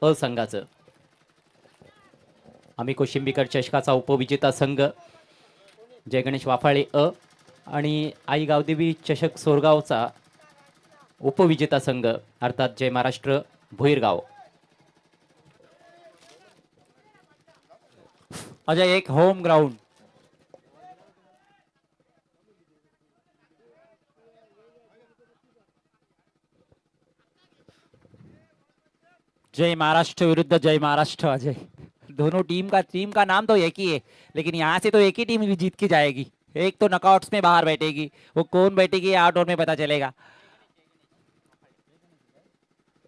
अ संघाचं. आम्ही कोशिंबीकर चषकाचा उपविजेता संघ जय गणेश वाफाळे अ आणि आई गावदेवी चषक सोरगावचा उपविजेता संघ अर्थात जय महाराष्ट्र भोईरगाव. अजय एक होम ग्राउंड. जय महाराष्ट्र विरुद्ध जय महाराष्ट्र अजय. दोनों टीम का नाम तो एक ही है, लेकिन यहाँ से तो एक ही टीम जीत के जाएगी. एक तो नॉकआउट्स में बाहर बैठेगी, वो कौन बैठेगी आउटडोर में पता चलेगा.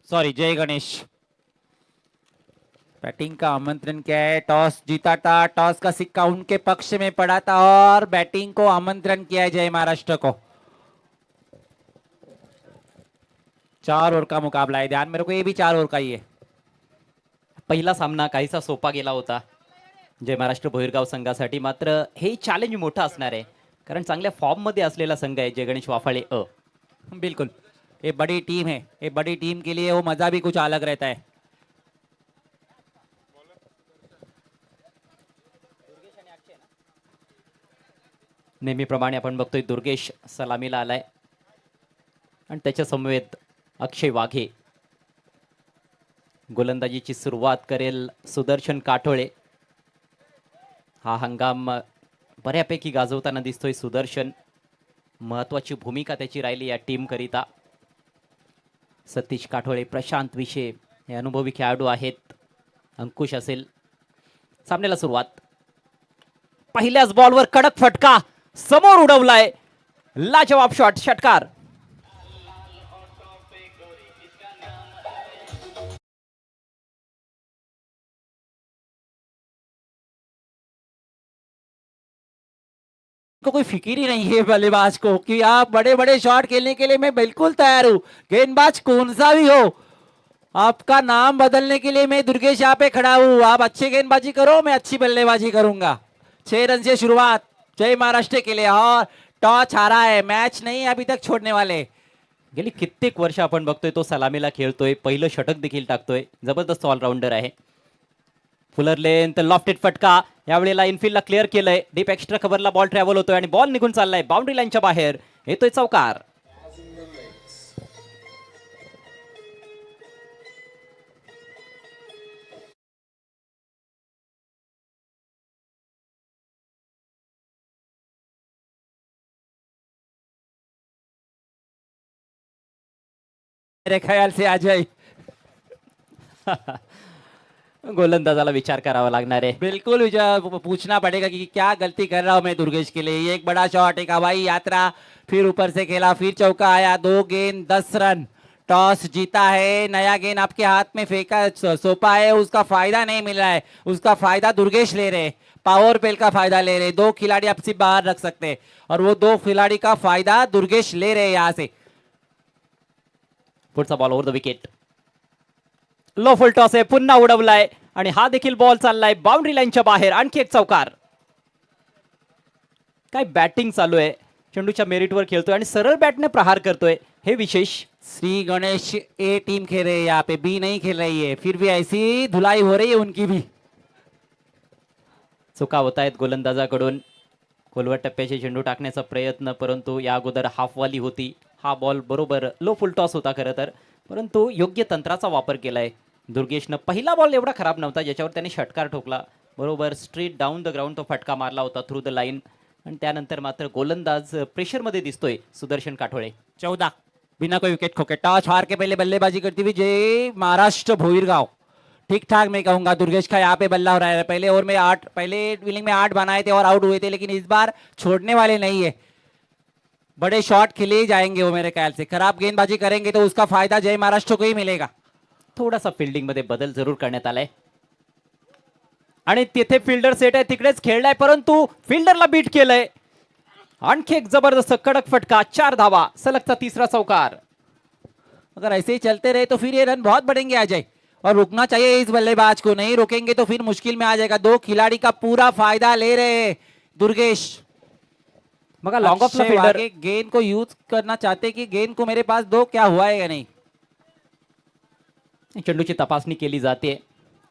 सॉरी, जय गणेश. बैटिंग का आमंत्रण क्या है. टॉस जीता था, टॉस का सिक्का उनके पक्ष में पड़ा था और बैटिंग को आमंत्रण किया है जय महाराष्ट्र को. 4 ओवर का मुकाबला है. ध्यान में रखो, ये भी 4 ओवर का ही है. पहिला सामना काहीसा सोपा गेला होता जय महाराष्ट्र भोईरगाव संघासाठी. मात्र हे चॅलेंज मोठं असणार आहे कारण चांगल्या फॉर्म मध्ये असलेला संघ आहे जय गणेश वाफाळे अ. बिल्कुल, ये बड़ी टीम है. ये बड़ी टीम के लिए वो मजा भी कुछ अलग रहता है. नेहमीप्रमाणे आपण बघतोय दुर्गेश सलामीला आलाय आणि त्याच्या समवेत अक्षय वाघे. गोलंदाजीची सुरुवात करेल सुदर्शन काठोळे. हा हंगाम बऱ्यापैकी गाजवताना दिसतोय सुदर्शन. महत्वाची भूमिका त्याची राहिली या टीम करिता. सतीश काठोळे, प्रशांत विशे हे अनुभवी खेळाडू आहेत. अंकुश असेल. सामन्याला सुरुवात. पहिल्याच बॉलवर कडक फटका समोर उडवलाय. लाजवाब शॉट, षटकार. को कोई फिक्र ही नहीं है बल्लेबाज को कि आप बड़े बड़े शॉट खेलने के लिए मैं बिल्कुल तैयार हूं. गेंदबाज कौन सा भी हो, आपका नाम बदलने के लिए मैं दुर्गेश यहाँ पे खड़ा हूं. आप अच्छी गेंदबाजी करो, मैं अच्छी बल्लेबाजी करूंगा. 6 रन से शुरुआत जय महाराष्ट्र के लिए और टॉस हारा है. मैच नहीं अभी तक छोड़ने वाले. गेली कित्येक वर्ष आपण बघतोय तो सलामीला खेळतोय. पहिलं षटक देखील टाकतोय. जबरदस्त ऑलराऊंडर आहे. फुलर लेंथ लॉफ्टेड फटका. यावेळेला इनफिल्डला क्लिअर केलंय. डीप एक्स्ट्रा कव्हरला बॉल ट्रॅव्हल होतोय आणि बॉल निघून चाललाय बाउंड्री लाईनच्या बाहेर. येतोय चौकार. मेरे ख्याल से अजय गोलंदाजाला विचार करावा लागणार आहे. बिल्कुल पूछना पड़ेगा कि क्या गलती कर रहा हूं मैं दुर्गेश के लिए. ये एक बड़ा शॉट, एक हवाई यात्रा, फिर ऊपर से खेला, फिर चौका आया. 2 गेंद 10 रन. टॉस जीता है. नया गेंद आपके हाथ में फेंका सौंपा है, उसका फायदा नहीं मिल रहा है. उसका फायदा दुर्गेश ले रहे. पावर पेल का फायदा ले रहे. 2 खिलाड़ी आपसे बाहर रख सकते हैं और वो 2 खिलाड़ी का फायदा दुर्गेश ले रहे यहां से. पुढचा ball over the wicket. Low full toss आहे. पुन्हा उडवलाय आणि हा देखील बॉल चाललाय बाउंड्री लाईनच्या बाहेर. आणखी एक चौकार. काय बॅटिंग चालू आहे. चेंडूच्या मेरिटवर खेळतोय आणि सरळ बॅटने प्रहार करतोय. हे विशेष. श्री गणेश ए टीम खेल रहे हैं यहाँ पे, बी नहीं खेल रही है. फिर भी ऐसी धुलाई हो रही है उनकी भी. चुका होत आहेत गोलंदाजाकडून. खोलवर टप्प्याचे चेंडू टाकण्याचा प्रयत्न, परंतु या अगोदर हाफवाली होती. हा बॉल बरोबर लो फुल टॉस होता खरं तर, परंतु योग्य तंत्राचा वापर केलाय दुर्गेशनं. पहिला बॉल एवढा खराब नव्हता ज्याच्यावर त्याने षटकार ठोकला. बरोबर स्ट्रेट डाऊन द ग्राउंड तो फटका मारला होता थ्रू द लाईन. आणि त्यानंतर मात्र गोलंदाज प्रेशरमध्ये दिसतोय सुदर्शन काठोळे. 14 बिना कोई विकेट खोके. टॉस हार के पहले बल्लेबाजी करती हुई जय महाराष्ट्र भोईरगांव. ठीक ठाक मैं कहूंगा. दुर्गेश का यहाँ पे बल्ला हो रहा है. पहले ओवर में 8, पहले इनिंग में 8 बनाए थे और आउट हुए थे, लेकिन इस बार छोड़ने वाले नहीं है. बड़े शॉट खेले ही जाएंगे वो मेरे ख्याल से. खराब गेंदबाजी करेंगे तो उसका फायदा जय महाराष्ट्र को ही मिलेगा. थोडासा फिल्डिंग मध्ये बदल जरूर करण्यात आलाय आणि तिथे फिल्डर सेट आहे तिकडेच खेळलाय, परंतु फिल्डरला बीट केलंय. आणखी एक जबरदस्त कडक फटका. 4 धावा. सलगचा तिसरा चौकार. अगर ऐसे ही चलते रहे तो फिर ये रन बहुत बढ़ेंगे अजय, और रुकना चाहिए इस बल्लेबाज को. नहीं रोकेंगे तो फिर मुश्किल में आ जाएगा. 2 खिलाड़ी का पूरा फायदा ले रहे हैं दुर्गेश. मग लॉन्ग ऑफ ला फिल्डर गेंद को यूज करना चाहते कि गेंद को मेरे पास दो, क्या हुआ है या नहीं. चेंडूची तपासणी केली जाते.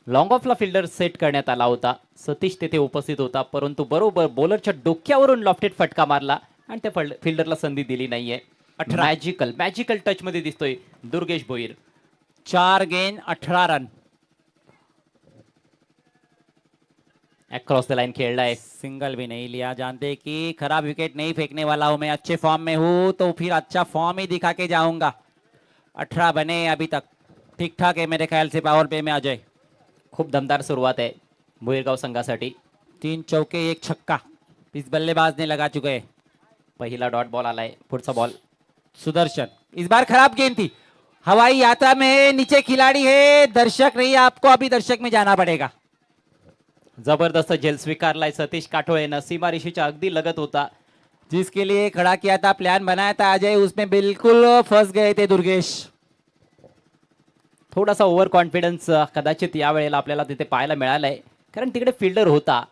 लॉंग ऑफला फिल्डर सेट करण्यात आला होता. सतीश तेथे उपस्थित होता, परंतु बरोबर बॉलरच्या डोक्यावरून लॉफ्टेड फटका मारला आणि त्या फिल्डरला संधी दिली नाहीये. 18. मॅजिकल टच मध्ये दिसतोय दुर्गेश भोईर. 4 गेंद 18 रन. अक्रॉस द लाइन खेल रहा है. सिंगल भी नहीं लिया. जानते कि खराब विकेट नहीं फेंकने वाला हूं मैं, अच्छे फॉर्म में हूं तो फिर अच्छा फॉर्म ही दिखा के जाऊंगा. 18 बने अभी तक, ठीक ठाक है मेरे ख्याल से पावर प्ले में अजय. खूप दमदार सुरुवात आहे भोईरगाव संघासाठी. 3 चौके 1 छक्का इस बल्लेबाज ने लगा चुके हैं. पहिला डॉट बॉल आलाय. पुढचा बॉल सुदर्शन. इस बार खराब गेंद थी. हवाई यात्रा में है, नीचे खिलाड़ी है, दर्शक नहीं, आपको अभी दर्शक में जाना पड़ेगा. जबरदस्त झेल स्वीकारलाय सतीश काठोळेनं. सीमारेषेच्या अगदी लगत होता. जिसके लिए खड़ा किया था, प्लान बनाया था अजय, उसमें बिल्कुल फंस गए थे दुर्गेश. थोडासा ओव्हर कॉन्फिडन्स कदाचित या वेळेला आपल्याला तिथे पाहायला मिळालाय, कारण तिकडे फिल्डर होता.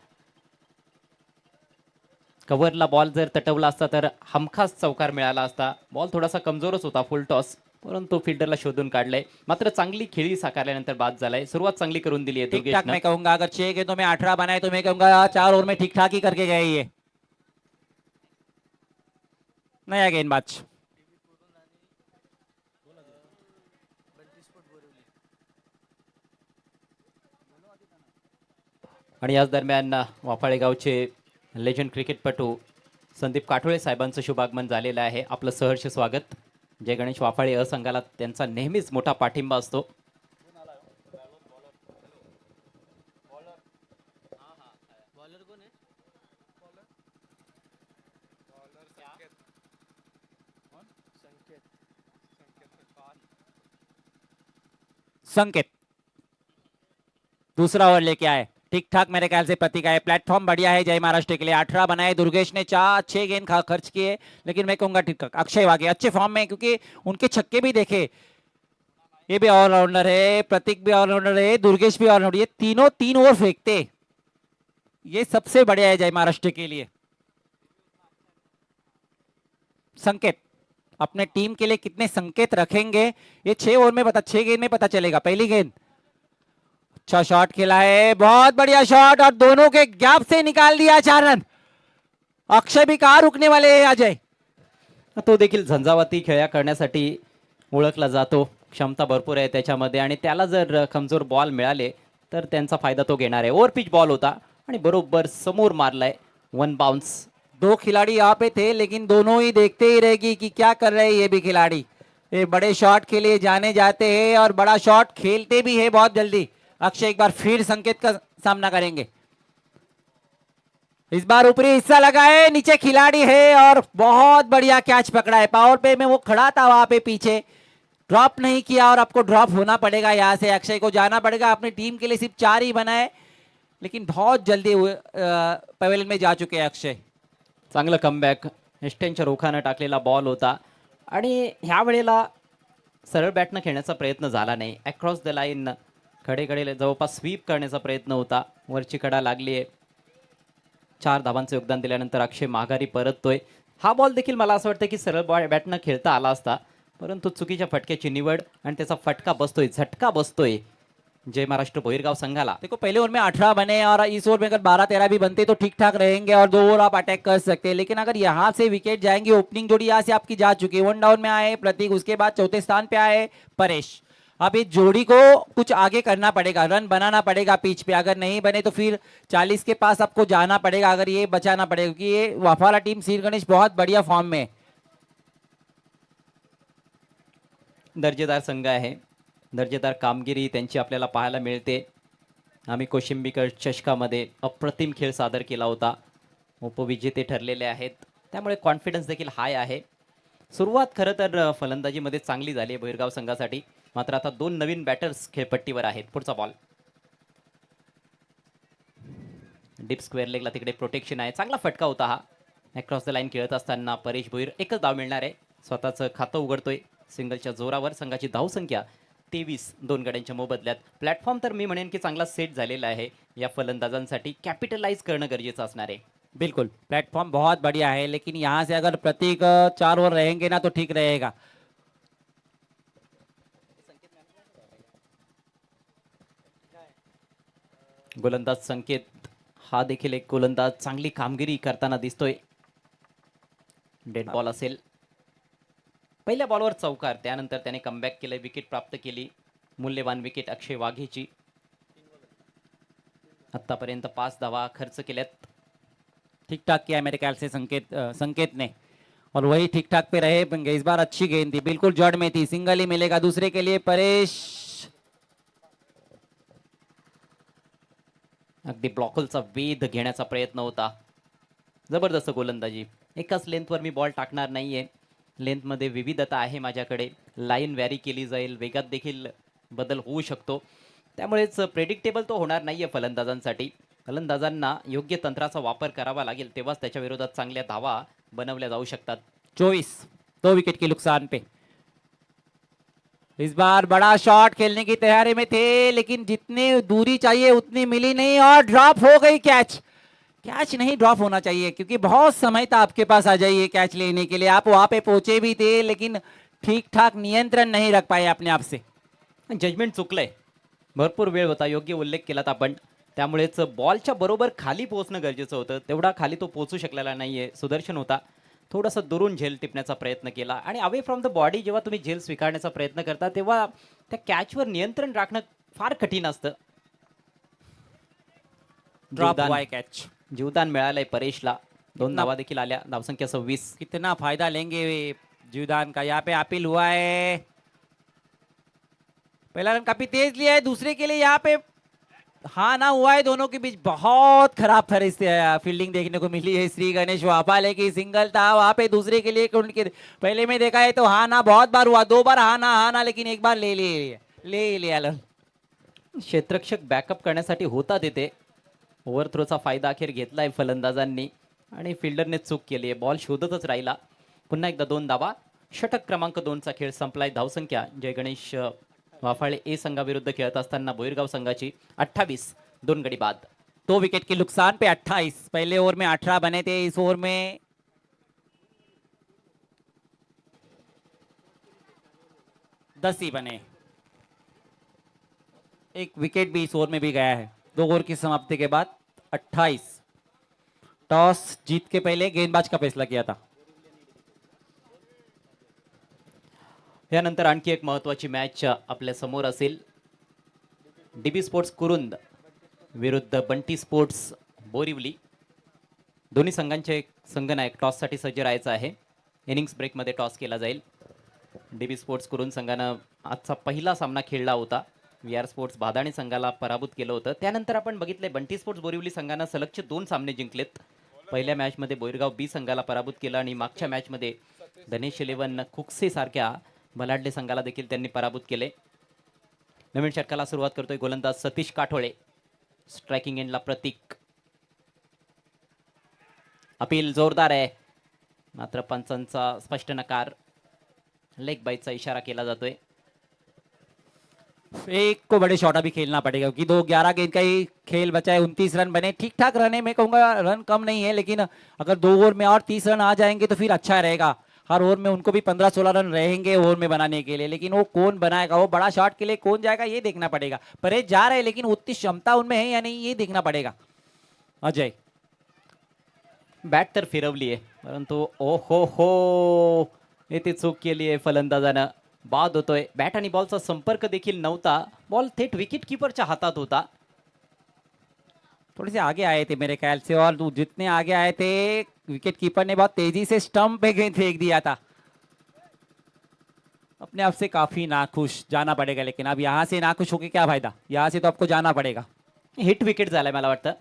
कव्हरला बॉल जर तटवला असता तर हमखास चौकार मिळाला असता. बॉल थोडासा कमजोरच होता, फुल टॉस, परंतु फिल्डरला शोधून काढलंय. मात्र चांगली खेळी साकारल्यानंतर बाद झालाय. सुरुवात चांगली करून दिली आहे ठीक ठाक दुर्गेशनं. मैं कहूंगा, अगर 6 गेंदों में 18 बनाए तो मैं कहूंगा 4 ओवर में ठीक ठाक ही करके गए ये. नया गेंदबाज. आणि याच दरम्यान वाफाळे गावचे लेजंड क्रिकेटपटू संदीप काठोळे साहेबांचं शुभागमन झालेलं आहे. आपलं सहर्ष स्वागत. जय गणेश वाफाळे अ संघाला त्यांचा नेहमीच मोठा पाठिंबा असतो. संकेत दूसरा ओवर लेके आए. ठीक ठाक मेरे ख्याल से प्रतीक आए. प्लेटफॉर्म बढ़िया है जय महाराष्ट्र के लिए. 18 बनाए दुर्गेश ने, 6 गेंद खर्च किए, लेकिन मैं कहूंगा ठीक ठाक. अक्षय वागे अच्छे फॉर्म में, क्योंकि उनके छक्के भी देखे. ये भी ऑलराउंडर है, प्रतीक भी ऑलराउंडर है, दुर्गेश भी ऑलराउंडर. ये तीनों 3 ओवर फेंकते, ये सबसे बढ़िया है जय महाराष्ट्र के लिए. संकेत अपने टीम के लिए कितने संकेत रखेंगे ये 6 ओवर में 6 गेंद में पता चलेगा. पहली गेंद, अच्छा शॉट खेला है, बहुत बढ़िया शॉट, और दोनों के गैप से निकाल दिया 4 रन. अक्षय भी कहाँ रुकने वाले हैं अजय. तो देखील झंझावाती खेळ्या करण्यासाठी ओळखला जातो. क्षमता भरपूर आहे त्याच्यामध्ये, आणि त्याला जर कमजोर बॉल मिळाले तर त्यांचा फायदा तो घेणार आहे. ओव्हर पिच बॉल होता आणि बरोबर समोर मारलाय. 1 बाउंस. 2 खिलाड़ी यहाँ पे थे, लेकिन दोनों ही देखते ही रहेगी कि क्या कर रहे हैं ये भी खिलाड़ी. ये बड़े शॉट के लिए जाने जाते हैं और बड़ा शॉट खेलते भी है बहुत जल्दी. अक्षय एक बार फिर संकेत का सामना करेंगे. इस बार ऊपरी हिस्सा लगा है, नीचे खिलाड़ी है और बहुत बढ़िया कैच पकड़ा है. पावर प्ले में वो खड़ा था वहां पे पीछे, ड्रॉप नहीं किया, और आपको ड्रॉप होना पड़ेगा. यहाँ से अक्षय को जाना पड़ेगा. अपनी टीम के लिए सिर्फ 4 ही बनाए, लेकिन बहुत जल्दी पवेलियन में जा चुके हैं अक्षय. चांगलं कमबॅक. एस्टेनच्या रोखानं टाकलेला बॉल होता, आणि ह्या वेळेला सरळ बॅटनं खेळण्याचा प्रयत्न झाला नाही. अक्रॉस द लाईन कडेकडे जवळपास स्वीप करण्याचा प्रयत्न होता. वरची कडा लागली आहे. 4 धावांचं योगदान दिल्यानंतर अक्षय माघारी परततोय. हा बॉल देखील मला असं वाटतं की सरळ बॅटनं खेळता आला असता, परंतु चुकीच्या फटक्याची निवड आणि त्याचा फटका बसतोय, झटका बसतोय जय महाराष्ट्र भोईरगाव संघाला. देखो पहले ओवर में 18 बने, और इस ओवर में अगर 12-13 भी बनते तो ठीक ठाक रहेंगे और 2 ओवर आप अटैक कर सकते हैं. लेकिन अगर यहाँ से विकेट जाएंगे, ओपनिंग जोड़ी यहाँ से आपकी जा चुकी है. 1 डाउन में आए प्रतीक, उसके बाद चौथे स्थान पे आए परेश. अब इस जोड़ी को कुछ आगे करना पड़ेगा, रन बनाना पड़ेगा पिच पे. अगर नहीं बने तो फिर 40 के पास आपको जाना पड़ेगा, अगर ये बचाना पड़ेगा, क्योंकि ये वाफाला टीम श्री गणेश बहुत बढ़िया फॉर्म में. दर्जेदार संघ आहे. दर्जेदार कामगिरी त्यांची आपल्याला पाहायला मिळते. आम्ही कोशिंबीकर चषकामध्ये अप्रतिम खेळ सादर केला होता. उपविजेते ठरलेले आहेत, त्यामुळे कॉन्फिडन्स देखील हाय आहे. सुरुवात खरं तर फलंदाजीमध्ये चांगली झाली आहे भोईरगाव संघासाठी. मात्र आता 2 नवीन बॅटर्स खेळपट्टीवर आहेत. पुढचा बॉल डीप स्क्वेअर लेगला, तिकडे प्रोटेक्शन आहे. चांगला फटका होता हा. अक्रॉस द लाईन खेळत असताना परेश भोईर एकच धाव मिळणार आहे. स्वतःचं खातं उघडतोय. सिंगलच्या जोरावर संघाची धावसंख्या 23 2 गड्यांच्या मोबदल्यात. प्लॅटफॉर्म तर मी म्हणेन की चांगला सेट झालेला आहे. या फलंदाजांसाठी कॅपिटलाइज करणं गरजेचं असणार आहे. बिल्कुल प्लेटफॉर्म बहुत बढ़िया है, लेकिन यहाँ से अगर प्रतीक 4 ओवर रहेंगे ना तो ठीक रहेगा. गोलंदाज संकेत हा देखील एक गोलंदाज चांगली कामगिरी करताना दिसतोय. डेड बॉल असेल. पहिल्या बॉलवर चौकार, त्यानंतर त्याने कमबॅक केलं, विकेट प्राप्त केली. मूल्यवान विकेट अक्षय वाघेची. आतापर्यंत 5 धावा खर्च केल्यात. ठीक ठाक किया मेरे ख्याल से संकेत ने, और वही ठीक ठाक पे रहे. इस बार अच्छी गेंद थी, बिल्कुल जड़ में थी. सिंगल ही मिलेगा दूसरे के लिए. परेश अगदी ब्लॉकलचा वेध घेण्याचा प्रयत्न होता. जबरदस्त गोलंदाजी. एकाच लेंथवर मी बॉल टाकणार नाहीये. लेंथमध्ये विविधता आहे माझ्याकडे. लाईन व्हॅरी केली जाईल, वेगात देखील बदल होऊ शकतो. त्यामुळेच प्रेडिक्टेबल तो होणार नाहीये फलंदाजांसाठी. फलंदाजांना योग्य तंत्राचा वापर करावा लागेल, तेव्हाच त्याच्या विरोधात चांगल्या धावा बनवल्या जाऊ शकतात. 24, 2 विकेट के नुकसान पे. इस बार बड़ा शॉट खेलने की तैयारी में थे, लेकिन जितनी दूरी चाहिए उतनी मिली नहीं और ड्रॉप हो गई. कैच नहीं ड्रॉप होना चाहिए, क्योंकि बहुत समय था आपके पास आ जाइए कैच लेने के लिए. आप वहां पे पहुंचे भी थे, लेकिन ठीक ठाक नियंत्रण नहीं रख पाए अपने आप से. जजमेंट चुकलंय. भरपूर वेळ होता, योग्य उल्लेख केलात आपण. त्यामुळेच बॉलच्या बरोबर खाली पोहोचणं गरजेचं होतं. तेवढा खाली तो पोहोचू शकलेला नाहीये. सुदर्शन होता, थोडासा दुरून झेल टिपण्याचा प्रयत्न केला. आणि अवे फ्रॉम द बॉडी जेव्हा तुम्ही झेल स्वीकारण्याचा प्रयत्न करता, तेव्हा त्या कॅचवर नियंत्रण राखणं फार कठीण असतं. ड्रॉप जीवदान- हुआ है कैच. जीवदान मिळालंय परेशला. 2 कितना- धावा देखील आल्या. धावसंख्या 26. कितना फायदा लेंगे वे जीवदान का. यहाँ पे अपील हुआ है. पहला रन काफी तेज लिया है, दूसरे के लिए यहाँ पे हाँ ना हुआ है. दोनों के बीच बहुत खराब फील्डिंग देखने को मिली है. श्री गणेश वापाले की सिंगल था वहां पे, दूसरे के लिए उनके पहले में देखा है तो हाँ ना बहुत बार हुआ. 2 बार हाँ ना, लेकिन एक बार ले लिया. क्षेत्ररक्षक बॅकअप करण्यासाठी होता तिथे. ओव्हरथ्रोचा फायदा अखेर घेतलाय फलंदाजांनी आणि फिल्डरने चूक केली आहे. बॉल शोधतच राहिला. पुन्हा एकदा 2 धावा. षटक क्रमांक 2चा खेळ संपलाय. धावसंख्या जय गणेश वाफाळे ए संघाविरुद्ध खेळत असताना बोईरगाव संघाची 28, 2 गडी बाद. 2 विकेट के नुकसान पे 28. पहले ओवर में 18 बने थे, इस ओवर में 10 ही बने. एक विकेट भी इस ओवर में भी गया है. 2 ओवर की समाप्ति के बाद 28. टॉस जीत के पहले गेंदबाज का फैसला किया था. यानंतर आणखी एक महत्त्वाची मॅच आपल्या समोर असेल. डीबी स्पोर्ट्स कुरुंद विरुद्ध बंटी स्पोर्ट्स बोरिवली. दोन्ही संघांचे संघनायक टॉससाठी सज्ज राहायचं आहे. इनिंग्स ब्रेकमध्ये टॉस केला जाईल. डीबी स्पोर्ट्स कुरुंद संघानं आजचा पहिला सामना खेळला होता. व्ही आर स्पोर्ट्स भादाणी संघाला पराभूत केलं होतं. त्यानंतर आपण बघितले बंटी स्पोर्ट्स बोरिवली संघानं सलगचे 2 सामने जिंकलेत. पहिल्या मॅचमध्ये बोईरगाव बी संघाला पराभूत केलं आणि मागच्या मॅचमध्ये धनेश 11 खुक्से सारख्या बलाढ्य संघाला देखील त्यांनी पराभूत केले. नवीन षटकाला सुरुवात करतोय गोलंदाज सतीश काठोळे. स्ट्रायकिंग एंडला प्रतीक. अपील जोरदार आहे, मात्र पंचांचा स्पष्ट नकार. लेग बाईटचा इशारा केला जातोय. एक को बड़े शॉट अभी खेलना पड़ेगा, क्योंकि 11 गेंद का ही खेल बचा है. 29 रन बने, ठीक ठाक रन है. मैं कहूँगा रन कम नहीं है, लेकिन अगर 2 ओवर में और 30 रन आ जाएंगे तो फिर अच्छा रहेगा. हर ओवर में उनको भी 15-16 रन रहेंगे ओवर में बनाने के लिए, लेकिन वो कौन बनाएगा, वो बड़ा शॉट के लिए कौन जाएगा ये देखना पड़ेगा. परेश जा रहे हैं, लेकिन उतनी क्षमता उनमें है या नहीं ये देखना पड़ेगा. अजय बॅट तर फिरवली आहे, परंतु ओ हो येथे चूक केली आहे फलंदाजानं. बाद होतोय. बॅट आणि बॉलचा संपर्क देखील नव्हता. बॉल थेट विकेट कीपरच्या हातात होता. थोड़े से आगे आए थे मेरे ख्याल से, और जितने आगे आए थे विकेट कीपर ने बहुत तेजी से स्टंप पे गेंद फेंक दिया था. अपने आप से काफी नाखुश, जाना पड़ेगा. लेकिन अब यहाँ से नाखुश होके क्या फायदा, यहाँ से तो आपको जाना पड़ेगा. हिट विकेट झालाय मला वाटतं.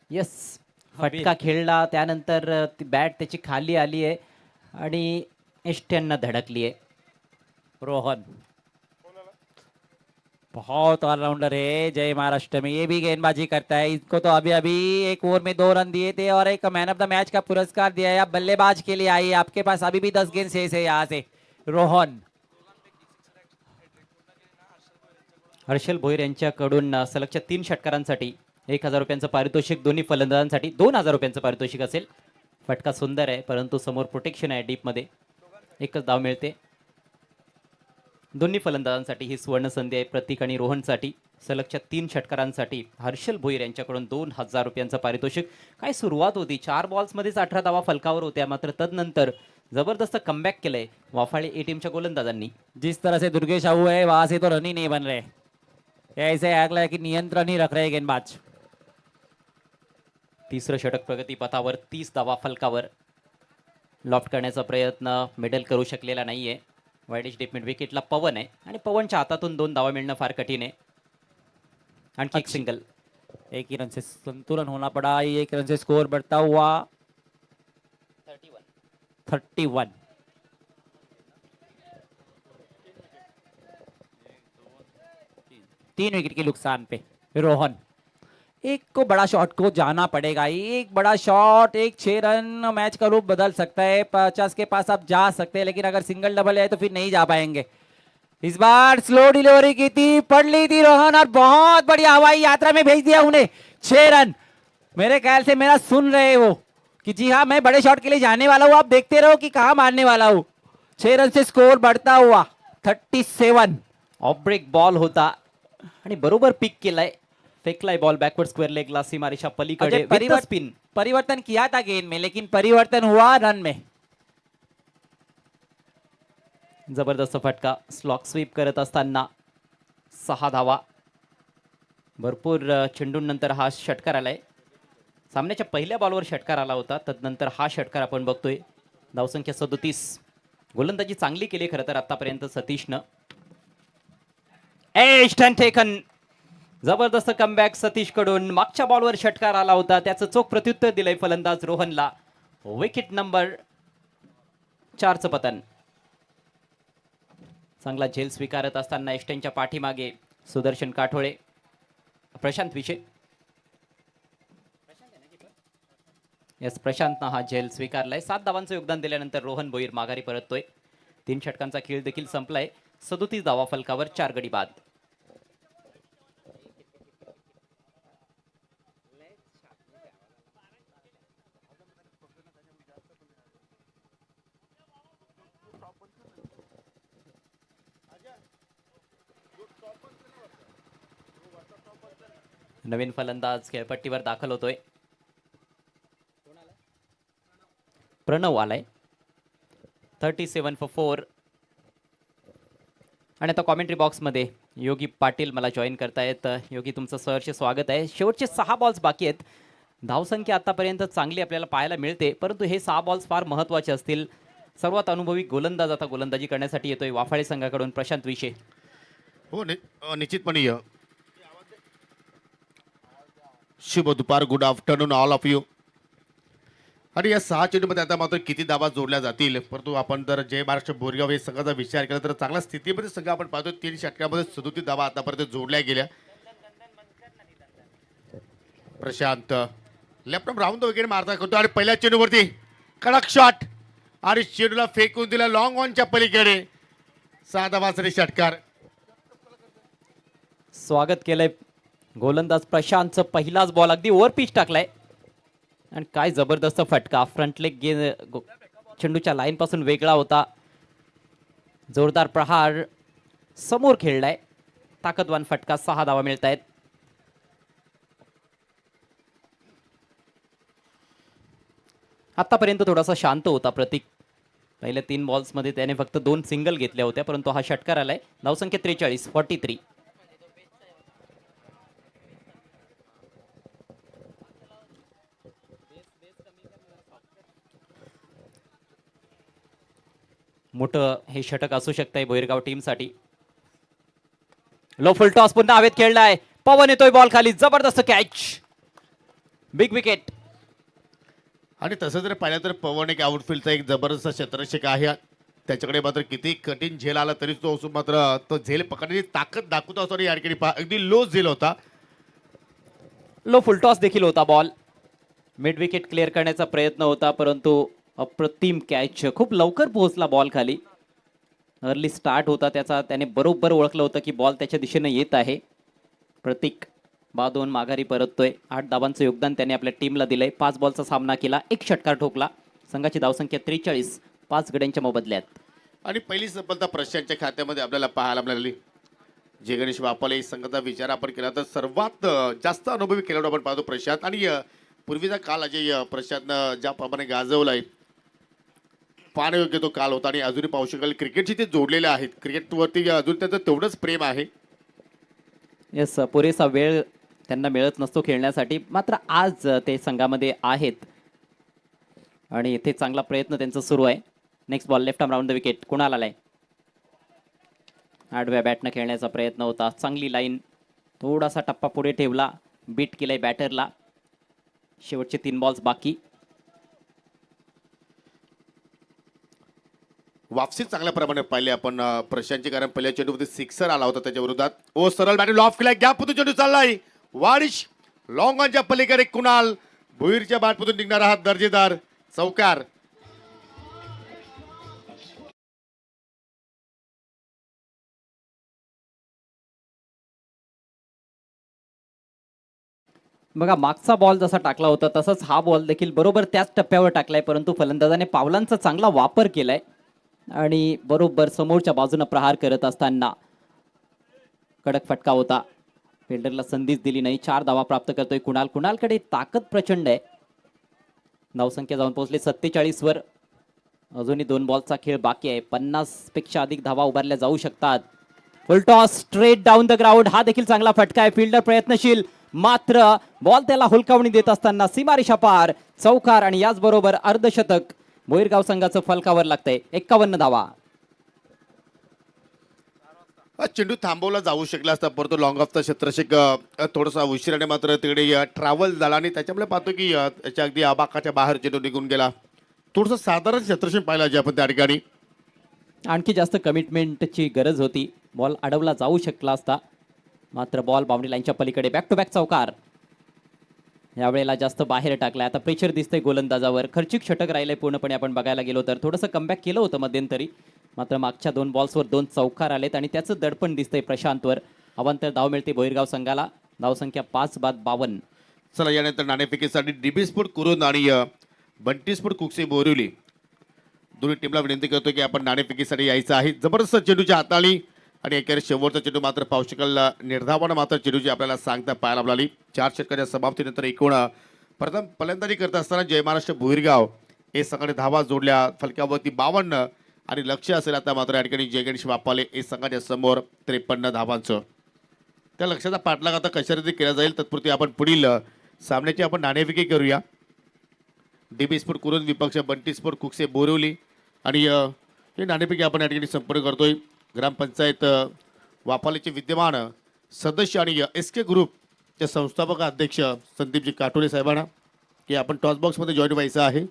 यस, फटका खेळला, त्यानंतर ती बॅट त्याची खाली आली आहे आणि एष्ट्यांना धडकली आहे. रोहन बहुत ऑलराउंडर है जय महाराष्ट्र में, ये भी गेंदबाजी करता है. इसको तो अभी अभी एक ओवर में 2 रन दिए थे और एक मैन ऑफ द मैच का पुरस्कार दिया है. आप बल्लेबाज के लिए आइए, आपके पास अभी भी 10 गेंद शेष है. यहाँ से रोहन. हर्षल भोईर यांच्याकडून सलगच्या 3 षटकारांसाठी 1000 रुपयांचं पारितोषिक. दोन्ही फलंदाजांसाठी 2000 रुपयांचं पारितोषिक असेल. फटका सुंदर आहे, परंतु समोर प्रोटेक्शन आहे डीपमध्ये. एकच धाव मिळते. दोन्ही फलंदाजांसाठी ही सुवर्ण संधी आहे. प्रतीक आणि रोहनसाठी सलगच्या 3 षटकारांसाठी हर्षल भोईर यांच्याकडून 2,000 रुपयांचं पारितोषिक. काय सुरुवात होती, 4 बॉल्समध्येच 18 धावा फलकावर होत्या. मात्र तदनंतर जबरदस्त कमबॅक केलंय वाफाळे ए टीमच्या गोलंदाजांनी. जिस तरह से दुर्गेश आऊ है वहां से तो रन ही नहीं बन रहे, ऐसे लग रहा है कि नियंत्रण ही रख रहे गेंदबाज. तिसरं षटक प्रगतीपथावर, 30 धावा फलकावर. लॉफ्ट करण्याचा प्रयत्न मेडल करू शकलेला नाहीये. वाईडिश डीप मिड विकेटला पवन आहे आणि पवनच्या हातातून 2 धावा मिळणं फार कठीण आहे. आणखी एक सिंगल. एक ही रन से संतुलन होना पड़ा, एक रन से स्कोर बढ़ता हुआ 31. तीन विकेट के नुकसान पे रोहन. एक को बड़ा शॉट को जाना पड़ेगा, एक बड़ा शॉट, एक 6 रन मैच का रूप बदल सकता है. 50 के पास आप जा सकते हैं, लेकिन अगर सिंगल डबल है तो फिर नहीं जा पाएंगे. इस बार स्लो डिलीवरी की थी, पढ़ ली थी रोहन और बहुत बढ़िया हवाई यात्रा में भेज दिया उन्हें. 6 रन. मेरे ख्याल से मेरा सुन रहे वो कि जी हाँ मैं बड़े शॉट के लिए जाने वाला हूं, आप देखते रहो कि कहां मारने वाला हूं. 6 रन से स्कोर बढ़ता हुआ 37. ऑफ ब्रेक बॉल होता आणि बरोबर पिक केलाय. फेकलाय बॉल बॅकवर्ड स्क्वेअर लेगला सीमारेषा पलीकडे. अजय, स्पिन परिवर्तन किया था गेंद में, लेकिन परिवर्तन हुआ रन में. जबरदस्त फटका. स्लॉक स्वीप करत असताना 6 धावा. भरपूर चेंडूंनंतर हा षटकार आलाय. सामन्याच्या पहिल्या बॉलवर षटकार आला होता, तदनंतर हा षटकार आपण बघतोय. धावसंख्या 37. गोलंदाजी चांगली केली खरं तर आतापर्यंत सतीशनं. Turn taken. जबरदस्त कमबॅक सतीश कडून. मागच्या बॉलवर षटकार आला होता, त्याचं चोख प्रत्युत्तर दिलंय फलंदाज रोहनला. विकेट नंबर 4चं पतन. चांगला झेल स्वीकारत असताना एस्टेनच्या पाठीमागे सुदर्शन काठोळे, प्रशांत विषय. यस, प्रशांतनं हा झेल स्वीकारलाय. 7 धावांचं योगदान दिल्यानंतर रोहन भोईर माघारी परततोय. 3 षटकांचा खेळ देखील संपलाय. 37 धावा फलकावर, 4 गडी बाद. नवीन फलंदाज खेळपट्टीवर दाखल होतोय. प्रणव आलाय. 37 for 4. आणि आता कॉमेंट्री बॉक्समध्ये योगी पाटील मला जॉईन करतायत. योगी, तुमचं सहर्ष स्वागत आहे. शेवटचे 6 बॉल्स बाकी आहेत. धावसंख्या आतापर्यंत चांगली आपल्याला पाहायला मिळते, परंतु हे 6 बॉल्स फार महत्त्वाचे असतील. सर्वात अनुभवी गोलंदाज आता गोलंदाजी करण्यासाठी येतोय वाफाळे संघाकडून प्रशांत विषय. हो, निश्चितपणे. शुभ दुपार, good afternoon all of you. आणि या 6 चेंडूमध्ये आता मात्र किती धावा जोडल्या जातील, परंतु आपण जर जय महाराष्ट्र बोरगाव या संघाचा विचार केला तर चांगल्या स्थितीमध्ये संघ आपण पाहतो. 3 षटकामध्ये 37 धावा आतापर्यंत जोडल्या गेल्या. Prashant left round the wicket मारता करतो आणि पहिल्या चेंडूवरती कडक शॉट आणि चेंडूला फेकून दिला लॉंग ऑनच्या पलीकडे. 6 धावांसाठी षटकार. स्वागत केलंय गोलंदाज प्रशांतचं. पहिलाच बॉल अगदी ओव्हर पिच टाकलाय आणि काय जबरदस्त फटका. फ्रंट लेग चेंडूच्या लाईन पासून वेगळा होता. जोरदार प्रहार समोर खेळलाय. ताकदवान फटका. 6 धावा मिळत आहेत. आतापर्यंत थोडासा शांत होता प्रतीक. पहिल्या 3 बॉल्समध्ये त्याने फक्त 2 सिंगल घेतल्या होत्या, परंतु हा षटकार आलाय. धावसंख्या 43 43. मोठं हे षटक असू शकतंय बोईरगाव टीमसाठी. लो फुल टॉस पुन्हा हवेत खेळलाय. पवन येतोय बॉल खाली. जबरदस्त कॅच. Big wicket. आणि तसं जर पाहिलं तर पवन एक आउटफील्डचा एक जबरदस्त क्षेत्ररक्षक आहे. त्याच्याकडे मात्र किती कठीण झेल आला तरी तो मात्र तो झेल पकडण्याची ताकद दाखवतो असतो. या ठिकाणी अगदी लो झेल होता. लो फुल टॉस देखील होता बॉल. मिड विकेट क्लिअर करण्याचा प्रयत्न होता, परंतु अप्रतिम कॅच. खूप लवकर पोहोचला बॉल खाली. अर्ली स्टार्ट होता त्याचा. त्याने बरोबर ओळखलं होतं की बॉल त्याच्या दिशेने येत आहे. प्रतीक बादोन माघारी परततोय. 8 धावांचं योगदान त्याने आपल्या टीमला दिलंय. 5 बॉलचा सामना केला, 1 षटकार ठोकला. संघाची धावसंख्या 43. 5 गड्यांच्या मोबदल्यात. आणि पहिली सफलता प्रशांतच्या खात्यामध्ये आपल्याला पाहायला मिळाली. जे गणेश बापाले संघाचा विचार आपण केला तर सर्वात जास्त अनुभवी खेळाडू आपण पाहतो प्रशांत. आणि पूर्वीचा काल अजय प्रशांतनं ज्याप्रमाणे गाजवलाय पाहण्यायोग्य तो काल होता. आणि अजूनही पाहू शकाल क्रिकेटशी ते जोडलेले आहेत. क्रिकेटवरती अजून त्यांचं तेवढंच प्रेम आहे. येस, पुरेसा वेळ त्यांना मिळत नसतो खेळण्यासाठी, मात्र आज ते संघामध्ये आहेत आणि इथे चांगला प्रयत्न त्यांचा सुरू आहे. Next ball left arm round the wicket. Kunal आलाय? आडव्या बॅटनं खेळण्याचा प्रयत्न होता. चांगली लाईन, थोडासा टप्पा पुढे ठेवला, बीट केलाय बॅटरला. शेवटचे 3 बॉल्स बाकी. वापसी चांगल्या प्रमाणे पाहिले आपण प्रशांतची, कारण पहिल्या चेंडूमध्ये सिक्सर आला होता त्याच्या विरोधात. ओ सरळ बॅटिंग ऑफ केलाय, गॅपमधून चेंडू चाललाय वाडिश लॉंग ऑनच्या पलीकडे. कुणाल भुईरच्या बॅटमधून निघणारा हा दर्जेदार चौकार. बघा, मागचा बॉल जसा टाकला होता तसंच हा बॉल देखील बरोबर त्याच टप्प्यावर टाकलाय, परंतु फलंदाजाने पावलांचा चांगला वापर केलाय आणि बरोबर समोरच्या बाजूने प्रहार करत असताना कडक फटका होता. फिल्डरला संधीच दिली नाही. 4 धावा प्राप्त करतोय कुणाल. कुणालकडे ताकद प्रचंड आहे. धावसंख्या जाऊन पोहोचले 47 वर. अजूनही 2 बॉलचा खेळ बाकी आहे. 50 पेक्षा अधिक धावा उभारल्या जाऊ शकतात. फुल toss straight down the ground. हा देखील चांगला फटका आहे. फिल्डर प्रयत्नशील, मात्र बॉल त्याला हुलकावणी देत असताना सीमारेषा पार चौकार. आणि याचबरोबर अर्धशतक भोईरगाव संघाचं फलकावर लागतंय. 51 धावा. चेंडू थांबवला जाऊ शकला असता, परंतु लॉंग ऑफचा क्षेत्रक्षक थोडासा उशिराने मात्र तिकडे ट्रॅव्हल झाला आणि त्याच्यामुळे पाहतो की त्याच्या अगदी आबाकाच्या बाहेर चेंडू निघून गेला. थोडंसं साधारण क्षेत्रक्षक पाहिलं जे आपण त्या ठिकाणी. आणखी जास्त कमिटमेंटची गरज होती. बॉल अडवला जाऊ शकला असता, मात्र बॉल बाउंड्री लाईनच्या पलीकडे. बॅक टू बॅक चौकार. यावेळेला जास्त बाहेर टाकलाय. आता प्रेशर दिसतंय गोलंदाजावर. खर्चिक षटक राहिलंय पूर्णपणे आपण बघायला गेलो तर. थोडंसं कमबॅक केलं होतं मध्यंतरी, मात्र मागच्या 2 बॉल्सवर 2 चौकार आलेत आणि त्याचं दडपण दिसतंय प्रशांतवर. अवांतर धाव मिळते भोईरगाव संघाला. धावसंख्या 5 बाद 52. चला, यानंतर नाणेफेकीसाठी डीबी स्पोर्ट कुरुंद आणि बंटी स्पोर्ट कुकसे बोरिवली दोन्ही टीमला विनंती करतो की आपण नाणेफेकीसाठी यायचं आहे. जबरदस्त चेंडूची हाताळी आणि एकेरी शेवटचा चेंडू मात्र पाहू शकाल निर्धावानं मात्र चेंडूची आपल्याला सांगता पाहायला मिळाली. 4 षटकाच्या समाप्तीनंतर एकूण प्रथम फलंदाजी करत असताना जय महाराष्ट्र भोईरगाव हे संघाने धावा जोडल्या. फलकावरती 52 आणि लक्ष असेल आता मात्र या ठिकाणी जय गणेश बापाले हे संघाच्या समोर 53 धावांचं. त्या लक्षाचा पाठलाग आता कशा रीती केला जाईल तत्पुरती आपण पुढील सामन्याची आपण नाणेफेकी करूया. डीबी स्पोर्ट कुरुंद विपक्ष बंटी स्पोर्ट कुकसे बोरिवली. आणि ही नाणेफेकी आपण या ठिकाणी संपूर्ण करतोय. ग्रामपंचायत वापालेचे विद्यमान सदस्य आणि एस के ग्रुपचे संस्थापक अध्यक्ष संदीपजी काटोले साहेबांना की आपण टॉस बॉक्समध्ये जॉईन व्हायचं आहे.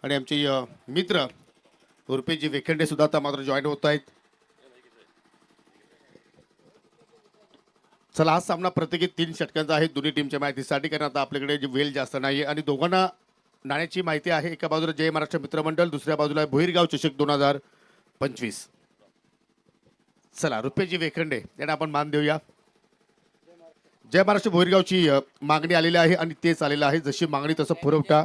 आणि आमचे मित्र रुपेशजी वेखंडे सुद्धा आता मात्र जॉईन होत आहेत. चला, हा सामना प्रत्येकी 3 षटकांचा आहे दोन्ही टीमच्या माहितीसाठी, कारण आता आपल्याकडे जी वेळ जास्त नाही आणि दोघांना नाण्याची माहिती आहे. एका बाजूला जय महाराष्ट्र मित्रमंडळ, दुसऱ्या बाजूला भोईरगाव चषक 2025. चला, रुपेशजी वेखंडे यांना आपण मान देऊया. जय महाराष्ट्र भोईरगावची मागणी आलेली आहे आणि तेच आलेलं आहे. जशी मागणी तसं पुरवठा.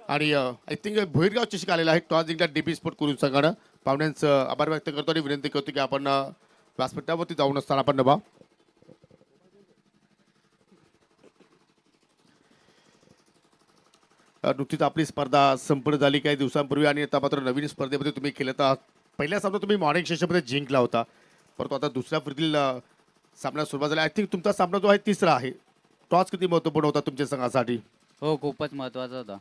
आणि आय थिंक भोईरगाव चषक आलेला आहे. टॉस जिंकला डीबी स्पोर्ट कुरुंद संघानं. पाहुण्यांचं आभार व्यक्त करतो आणि विनंती करतो की आपण व्यासपीठावरती जाऊन असताना आपण नभा. नुकतीच आपली स्पर्धा संपन्न झाली काही दिवसांपूर्वी आणि आता मात्र नवीन स्पर्धेमध्ये तुम्ही खेळत आहात. पहिल्या सामना तुम्ही मॉर्निंग सेशनमध्ये जिंकला होता, परंतु आता दुसऱ्या फिरतील सामना सुरुवात झाला. आय थिंक तुमचा सामना जो आहे 3रा आहे. टॉस किती महत्त्वपूर्ण होता तुमच्या संघासाठी? हो, खूपच महत्त्वाचा होता.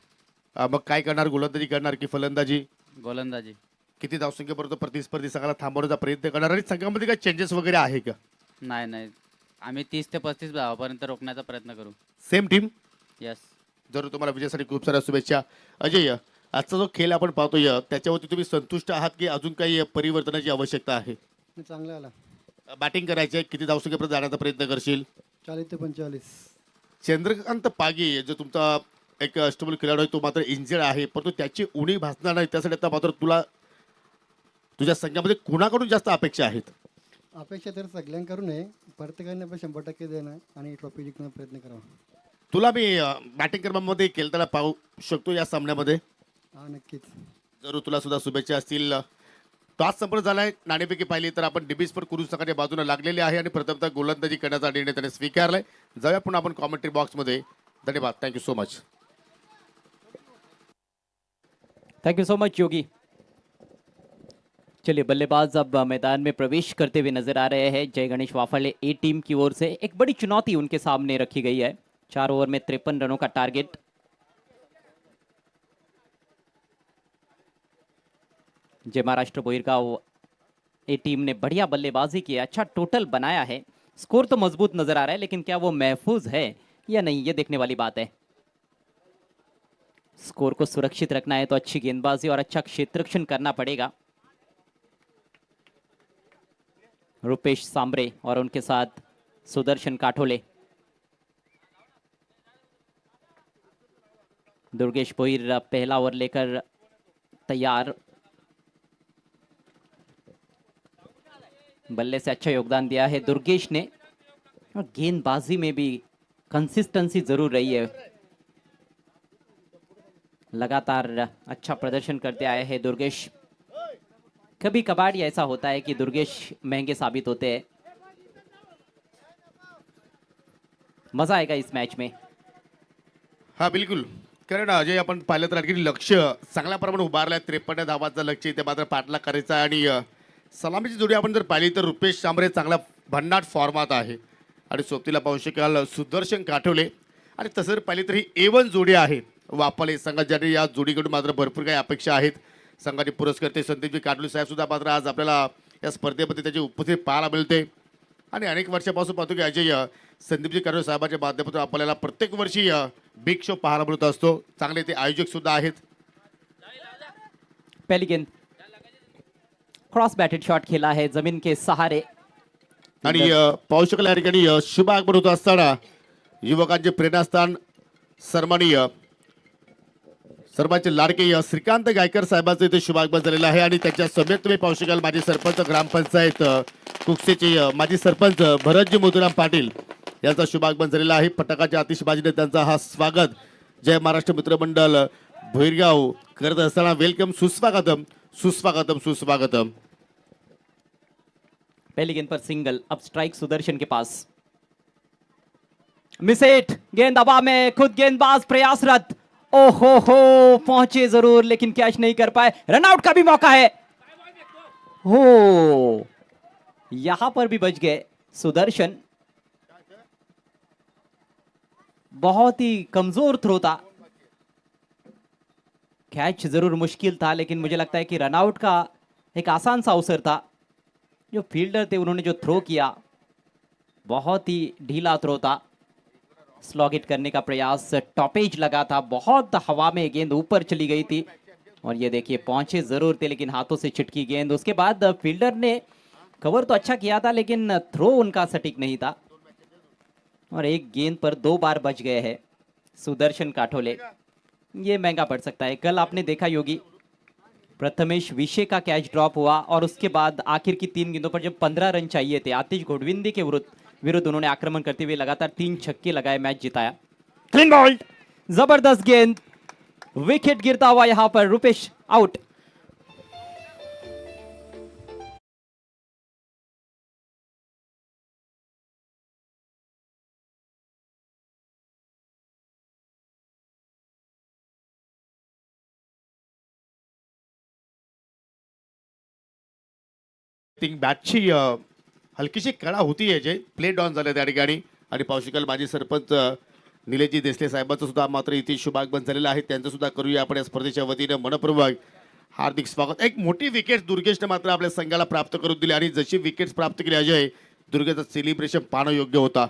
मग काय करणार, गोलंदाजी करणार की फलंदाजी? गोलंदाजी. किती धावसंख्येपर्यंत प्रतिस्पर्धी संघाला थांबवण्याचा प्रयत्न करणार आणि संघामध्ये काही चेंजेस वगैरे आहे का? नाही, आम्ही 30 ते 35 धावापर्यंत रोखण्याचा प्रयत्न करू. Same team. यस. जरूर. तुम्हाला विजयासाठी खूप साऱ्या शुभेच्छा. अजय, आजचा जो खेळ आपण पाहतोय त्याच्यावरती तुम्ही संतुष्ट आहात की अजून काही परिवर्तनाची आवश्यकता आहे? चांगला आला. बॅटिंग करायची आहे, किती धावसंख्येपर्यंत जाण्याचा प्रयत्न करशील? 40 ते 45. चंद्रकांत पागे जो तुमचा एक अष्टबल खेळाडू आहे तो मात्र इंजर्ड आहे, परंतु त्याची उणीव भासणार नाही. त्यासाठी आता मात्र तुला तुझ्या संघामध्ये कुणाकडून जास्त अपेक्षा आहेत? अपेक्षा तर सगळ्यांकडून आहे. प्रत्येकाने पण 100% देणं आणि ट्रॉफी जिंकण्याचा प्रयत्न करावा. तुला मी बॅटिंग क्रमामध्ये खेळताना पाहू शकतो या सामन्यामध्ये. हा, नक्कीच. जरूर तुला सुद्धा शुभेच्छा असतील. टॉस संपन्न झालाय. नाणेफेकी पाहिली तर आपण डिबीज पण कुरुस सकाळच्या बाजूने लागलेली आहे आणि प्रथमतः गोलंदाजी करण्याचा निर्णय त्याने स्वीकारलाय. जाऊया पुन्हा आपण कॉमेंट्री बॉक्समध्ये. धन्यवाद. Thank you so much. Thank you so much Yogi. चलिए बल्लेबाज अब मैदान में प्रवेश करते हुए नजर आ रहे हैं। जय गणेश वाफले ए टीम की ओर से एक बड़ी चुनौती उनके सामने रखी गई है। 4 ओवर में 53 रनों का टारगेट। जय महाराष्ट्र बोईरगांव ए टीम ने बढ़िया बल्लेबाजी की है, अच्छा टोटल बनाया है। स्कोर तो मजबूत नजर आ रहा है, लेकिन क्या वो महफूज है या नहीं, ये देखने वाली बात है। स्कोर को सुरक्षित रखना है तो अच्छी गेंदबाजी और अच्छा क्षेत्ररक्षण करना पड़ेगा। रुपेश सांबरे और उनके साथ सुदर्शन काठोले। दुर्गेश भोईर पहला ओवर लेकर तैयार। बल्ले से अच्छा योगदान दिया है दुर्गेश ने और गेंदबाजी में भी कंसिस्टेंसी जरूर रही है। लगातार अच्छा प्रदर्शन करते आए हैं दुर्गेश। कभी कभार ही ऐसा होता है कि दुर्गेश महंगे साबित होते हैं। मजा आएगा इस मैच में। हा बिलकुल. कारण अजय आपण पाहिलं तर आणखी लक्ष चांगल्या प्रमाणे उभारलंय. 53 धावाचं लक्ष्य ते मात्र पाठलाग करायचं आहे. आणि सलामीची जोडी आपण जर पाहिली तर रुपेश सांबरे चांगला भन्नाट फॉर्मात आहे आणि सोबतीला पाहू शकाल सुदर्शन काठवले. आणि तसं जर पाहिली तर ही A1 जोडी आहे वापले संघाच्या. या जोडीकडून मात्र भरपूर काही अपेक्षा आहेत. संघाचे पुरस्कर्ते संदीपजी काटोले साहेब सुद्धा मात्र आज आपल्याला या स्पर्धेमध्ये त्याची उपस्थिती पाहायला मिळते. आणि अनेक वर्षापासून पाहतो की अजय संदीपजी काटोले साहेबांच्या माध्यमातून आपल्याला प्रत्येक वर्षी बिग शो पाहायला मिळत असतो. चांगले ते आयोजक सुद्धा आहेत. पहली गेंद क्रॉस बैटेड शॉट खेला है जमीन के सहारे। आणि पाहू शकाल या ठिकाणी शुभ आगमन होत असताना युवकांचे प्रेरणास्थान सन्माननीय सर्वांचे लाडके श्रीकांत गायकर साहेबांचं इथे शुभागमन झालेलं आहे. आणि त्याच्या समेत तुम्ही पाहू शकाल माजी सरपंच ग्रामपंचायत कुकसेचे माजी सरपंच भरतजी मोतीराम पाटील यांचा शुभागमन झालेला आहे. फटाकाच्या आतिषबाजीने त्यांचा हा स्वागत जय महाराष्ट्र मित्रमंडळ भोईरगाव करत असताना वेलकम, सुस्वागतम सुस्वागतम सुस्वागतम. पहली गेंद पर सिंगल। अब स्ट्राइक सुदर्शन के पास। मिसेट गेंद हवा में, खुद गेंदबाज प्रयासरत। ओहो हो, पहुंचे जरूर लेकिन कैच नहीं कर पाए। रनआउट का भी मौका है। हो, यहां पर भी बच गए सुदर्शन। बहुत ही कमजोर थ्रो था। कैच जरूर मुश्किल था, लेकिन मुझे लगता है कि रनआउट का एक आसान सा अवसर था। जो फील्डर थे उन्होंने जो थ्रो किया बहुत ही ढीला थ्रो था। स्लॉग हिट करने का प्रयास, टॉपेज लगा था, बहुत हवा में गेंद ऊपर चली गई थी और ये देखिए पहुंचे जरूर थे लेकिन हाथों से छिटकी गेंद। उसके बाद फील्डर ने कवर तो अच्छा किया था लेकिन थ्रो उनका सटीक नहीं था और एक गेंद पर 2 बार बच गए हैं सुदर्शन काठोले। ये महंगा पड़ सकता है। कल आपने देखा योगी, प्रथमेश विषय का कैच ड्रॉप हुआ और उसके बाद आखिर की 3 गेंदों पर जब 15 रन चाहिए थे, आतिश घोड़विंदी के विरुद्ध उन्होंने आक्रमण करते हुए लगातार 3 छक्के लगाए, मैच जिताया। क्लीन बॉल्ड, जबरदस्त गेंद, विकेट गिरता हुआ यहां पर। रुपेश आउट। बॅटची हलकीशी कळा होती आहे. जे प्ले डॉन झाले त्या ठिकाणी. आणि पाहू शकाल माजी सरपंच निलेशजी देसले साहेबांचं सुद्धा मात्र इथे शुभागमन झालेलं आहे. त्यांचं सुद्धा करूया आपण या स्पर्धेच्या वतीने मनपूर्वक हार्दिक स्वागत. एक मोठी विकेट दुर्गेशने मात्र आपल्या संघाला प्राप्त करून दिली आणि जशी विकेट प्राप्त केली अजय, दुर्गेशचं सेलिब्रेशन पाहणं योग्य होता.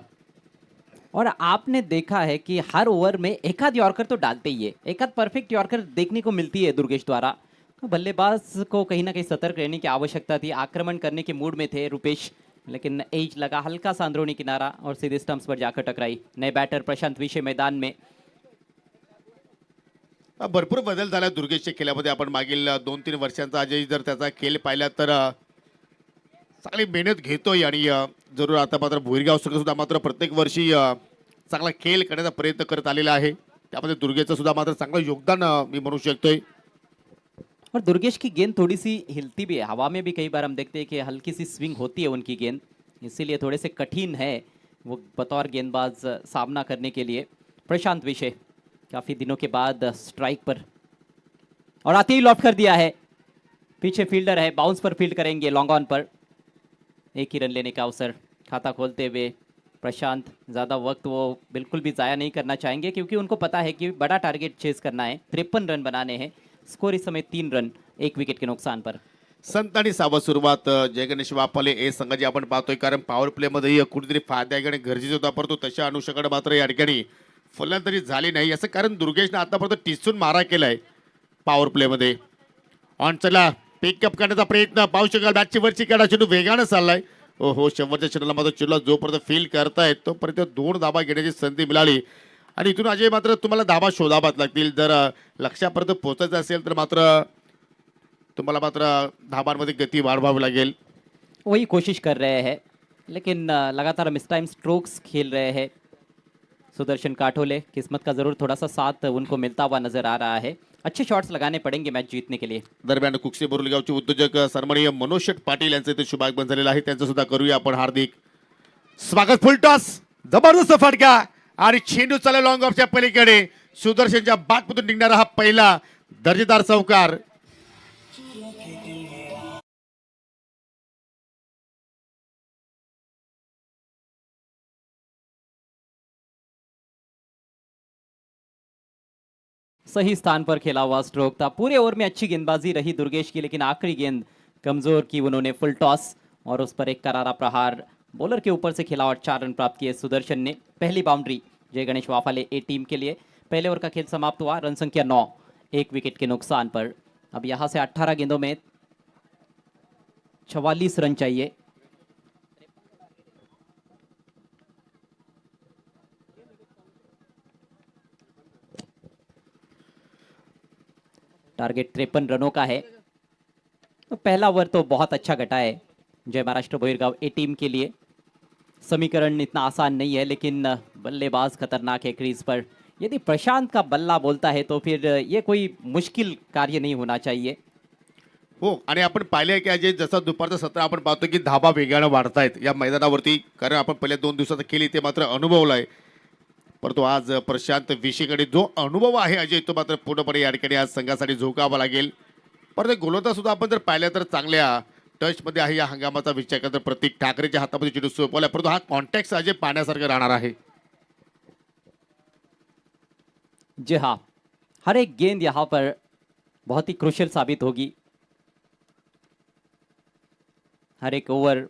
और आपने देखा है कि हर ओवर में एक आध यॉर्कर तो डालते ही है, एक आध परफेक्ट यॉर्कर देखने को मिलती है दुर्गेश द्वारा। तो बल्लेबाज को कहीं ना कहीं सतर्क रहने की आवश्यकता थी। आक्रमण करने के मूड में थे रुपेश, लेकिन एज लगा हल्का सा अंदरूनी किनारा और सीधे स्टंप्स पर जाकर टकराई। नए बैटर प्रशांत विषय मैदान में। भरपूर बदल झाला दुर्गेशच्या खेळामध्ये. आपण मागील 2-3 वर्षांचा अजय जर त्याचा खेळ पाहिला तर चांगली मेहनत घेतोय आणि जरूर आता मात्र भोईरगाव संघ सुद्धा मात्र प्रत्येक वर्षी चांगला खेळ करण्याचा प्रयत्न करत आलेला आहे. त्यामध्ये दुर्गेचं सुद्धा मात्र चांगलं योगदान मी म्हणू शकतोय. और दुर्गेश की गेंद थोड़ी सी हिलती भी है, हवा में भी कई बार हम देखते हैं कि हल्की सी स्विंग होती है उनकी गेंद, इसीलिए थोड़े से कठिन है वो बतौर गेंदबाज सामना करने के लिए. प्रशांत विषय काफ़ी दिनों के बाद स्ट्राइक पर और आते ही लॉफ्ट कर दिया है. पीछे फील्डर है, बाउंस पर फील्ड करेंगे लॉन्ग ऑन पर. एक ही रन लेने का अवसर खाता खोलते हुए प्रशांत. ज़्यादा वक्त वो बिल्कुल भी ज़ाया नहीं करना चाहेंगे क्योंकि उनको पता है कि बड़ा टारगेट चेस करना है. 53 रन बनाने हैं. स्कोर इस समय 3 रन 1 विकेट के नुकसान पर. संत आणि सावध सुरुवात जय गणेश वापाले ए संघाची आपण पाहतोय, कारण पॉवर प्ले मध्ये कुठेतरी फायदा घेणे गरजेचं होता, परंतु तशा अनुषंगाने मात्र या ठिकाणी फलंदाजी झाली नाही. याचं कारण दुर्गेशने आतापर्यंत टिचून मारा केलाय पॉवर प्ले मध्ये. ऑन चला पिकअप करण्याचा प्रयत्न पाहू शकाल. बॅटची वरची काढा, चेंडू वेगानं चाललाय. हो शेवटच्या चेंडूला मात्र चेंडूला जोपर्यंत फील करतायत तोपर्यंत 2 धाबा घेण्याची संधी मिळाली आणि इथून अजय मात्र तुम्हाला धाबा शोधाव्याच लागतील. जर लक्ष्यापर्यंत पोहोचायचं असेल तर मात्र तुम्हाला मात्र धाबांमध्ये गती वाढवावी लागेल. वही कोशिश कर रहे हैं लेकिन लगातार मिस टाइम स्ट्रोक्स खेल रहे हैं सुदर्शन काठोले. किस्मत का ज़रूर थोड़ा सा साथ उनको मिलता हुआ नजर आ रहा है. अच्छे शॉट्स लगाने पडेंगे मैच जीतने के लिए. दरम्यान कुक्षी बोरलीगावचे उद्योजक सन्माननीय मनोज शेठ पाटील यांचं इथे शुभागमन झालेलं आहे. त्यांचं सुद्धा करूया आपण हार्दिक स्वागत. फुल टॉस, जबरदस्त फटका आणि चेंडू चालला लॉंग ऑफच्या पलीकडे. सुदर्शनच्या बाटमधून निघणारा हा पहिला दर्जेदार चौकार. सही स्थान पर खेला हुआ स्ट्रोक था. पूरे ओवर में अच्छी गेंदबाजी रही दुर्गेश की, लेकिन आखिरी गेंद कमजोर की उन्होंने. फुल टॉस और उस पर एक करारा प्रहार बॉलर के ऊपर से खेला और 4 रन प्राप्त किए सुदर्शन ने. पहली बाउंड्री जय गणेश वाफाले ए टीम के लिए. पहले ओवर का खेल समाप्त हुआ. रन संख्या 9 1 विकेट के नुकसान पर. अब यहां से 18 गेंदों में 44 रन चाहिए. टारगेट 53 रनों का है. तो पहला ओवर तो बहुत अच्छा घटा है जय महाराष्ट्र भोईरगाव ए टीम के लिए. समीकरण इतना आसान नहीं है लेकिन बल्लेबाज खतरनाक है क्रीज पर. यदि प्रशांत का बल्ला बोलता है तो फिर ये कोई मुश्किल कार्य नहीं होना चाहिए. हो, आणि आपण पाहिले की अजय जसं दुपारचं सत्र आपण पाहतो की धाबा वेगानं वाढतायत या मैदानावरती, कारण आपण पहिल्या 2 दिवसात केली ते मात्र अनुभवलाय. परंतु आज प्रशांत विषयकडे जो अनुभव आहे अजय तो मात्र पूर्णपणे या ठिकाणी आज संघासाठी झोकावा लागेल. परंतु गोलंदाज सुद्धा आपण जर पाहिलं तर चांगल्या टचमध्ये आहे. या हंगामाचा विचार केला तर प्रतीक ठाकरेच्या हातामध्ये चेंडू सोपवला, परंतु हा कॉन्टॅक्ट अजय पाण्यासारखं राहणार आहे. जी हाँ, हर एक गेंद यहाँ पर बहुत ही क्रुशियल साबित होगी. हर एक ओवर,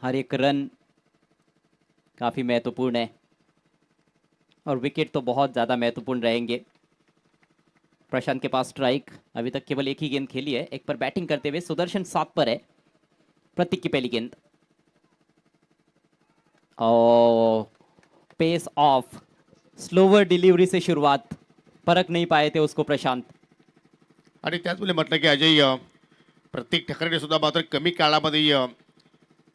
हर एक रन काफ़ी महत्वपूर्ण है और विकेट तो बहुत ज़्यादा महत्वपूर्ण रहेंगे. प्रशांत के पास स्ट्राइक, अभी तक केवल एक ही गेंद खेली है. एक पर बैटिंग करते हुए सुदर्शन 7 पर है. प्रतीक की पहली गेंद और पेस ऑफ, स्लोवर डिलीवरी से शुरुआत. परख नहीं पाए थे उसको प्रशांत. आणि त्याचमुळे म्हटलं की अजय प्रतीक ठाकरेने सुद्धा मात्र कमी काळामध्ये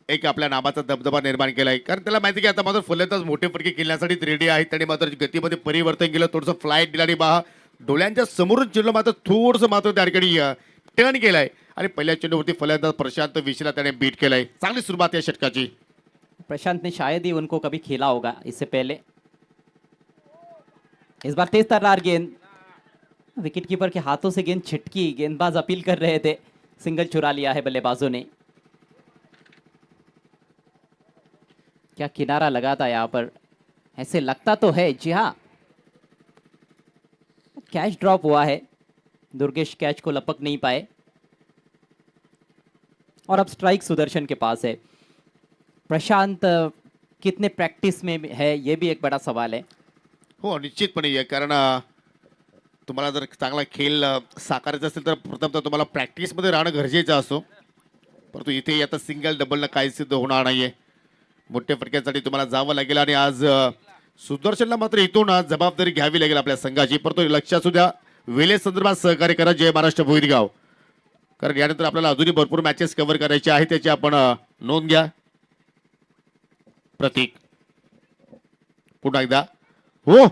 एक आपल्या नावाचा दबदबा निर्माण केला आहे, कारण त्याला माहिती की आता मात्र फलंदाज मोठे फटके खेळण्यासाठी रेडी आहे. त्याने मात्र गतीमध्ये परिवर्तन केलं, थोडंसं फ्लाईट दिला आणि बा डोळ्यांच्या समोरून चेंडू मात्र थोडंसं मात्र त्या ठिकाणी टर्न केलाय आणि पहिल्या चेंडूवरती फलंदाज प्रशांत विशीला त्याने बीट केलाय. चांगली सुरुवात या षटकाची. प्रशांत ने शायद ही उनको कभी खेला होगा इससे पहले. इस बार तेज तर्रार गेंद, विकेट कीपर के हाथों से गेंद छिटकी. गेंदबाज अपील कर रहे थे, सिंगल चुरा लिया है बल्लेबाजों ने. क्या किनारा लगा था यहाँ पर, ऐसे लगता तो है. जी हाँ, कैच ड्रॉप हुआ है. दुर्गेश कैच को लपक नहीं पाए और अब स्ट्राइक सुदर्शन के पास है. प्रशांत कितने प्रैक्टिस में है ये भी एक बड़ा सवाल है. हो, निश्चितपणे आहे, कारण तुम्हाला जर चांगला खेळ साकारायचा असेल तर प्रथमतः तुम्हाला प्रॅक्टिसमध्ये राहणं गरजेचं असो. परंतु इथे आता सिंगल डबलनं काही सिद्ध होणार नाहीये. मोठ्या फटक्यांसाठी तुम्हाला जावं लागेल आणि आज सुदर्शनला मात्र इथून जबाबदारी घ्यावी लागेल आपल्या संघाची. परंतु लक्षात सुद्धा वेळे संदर्भात सहकार्य करा जय महाराष्ट्र भोईरगाव, कारण यानंतर आपल्याला अजूनही भरपूर मॅचेस कव्हर करायचे आहेत, त्याची आपण नोंद घ्या. प्रतीक पुन्हा एकदा हो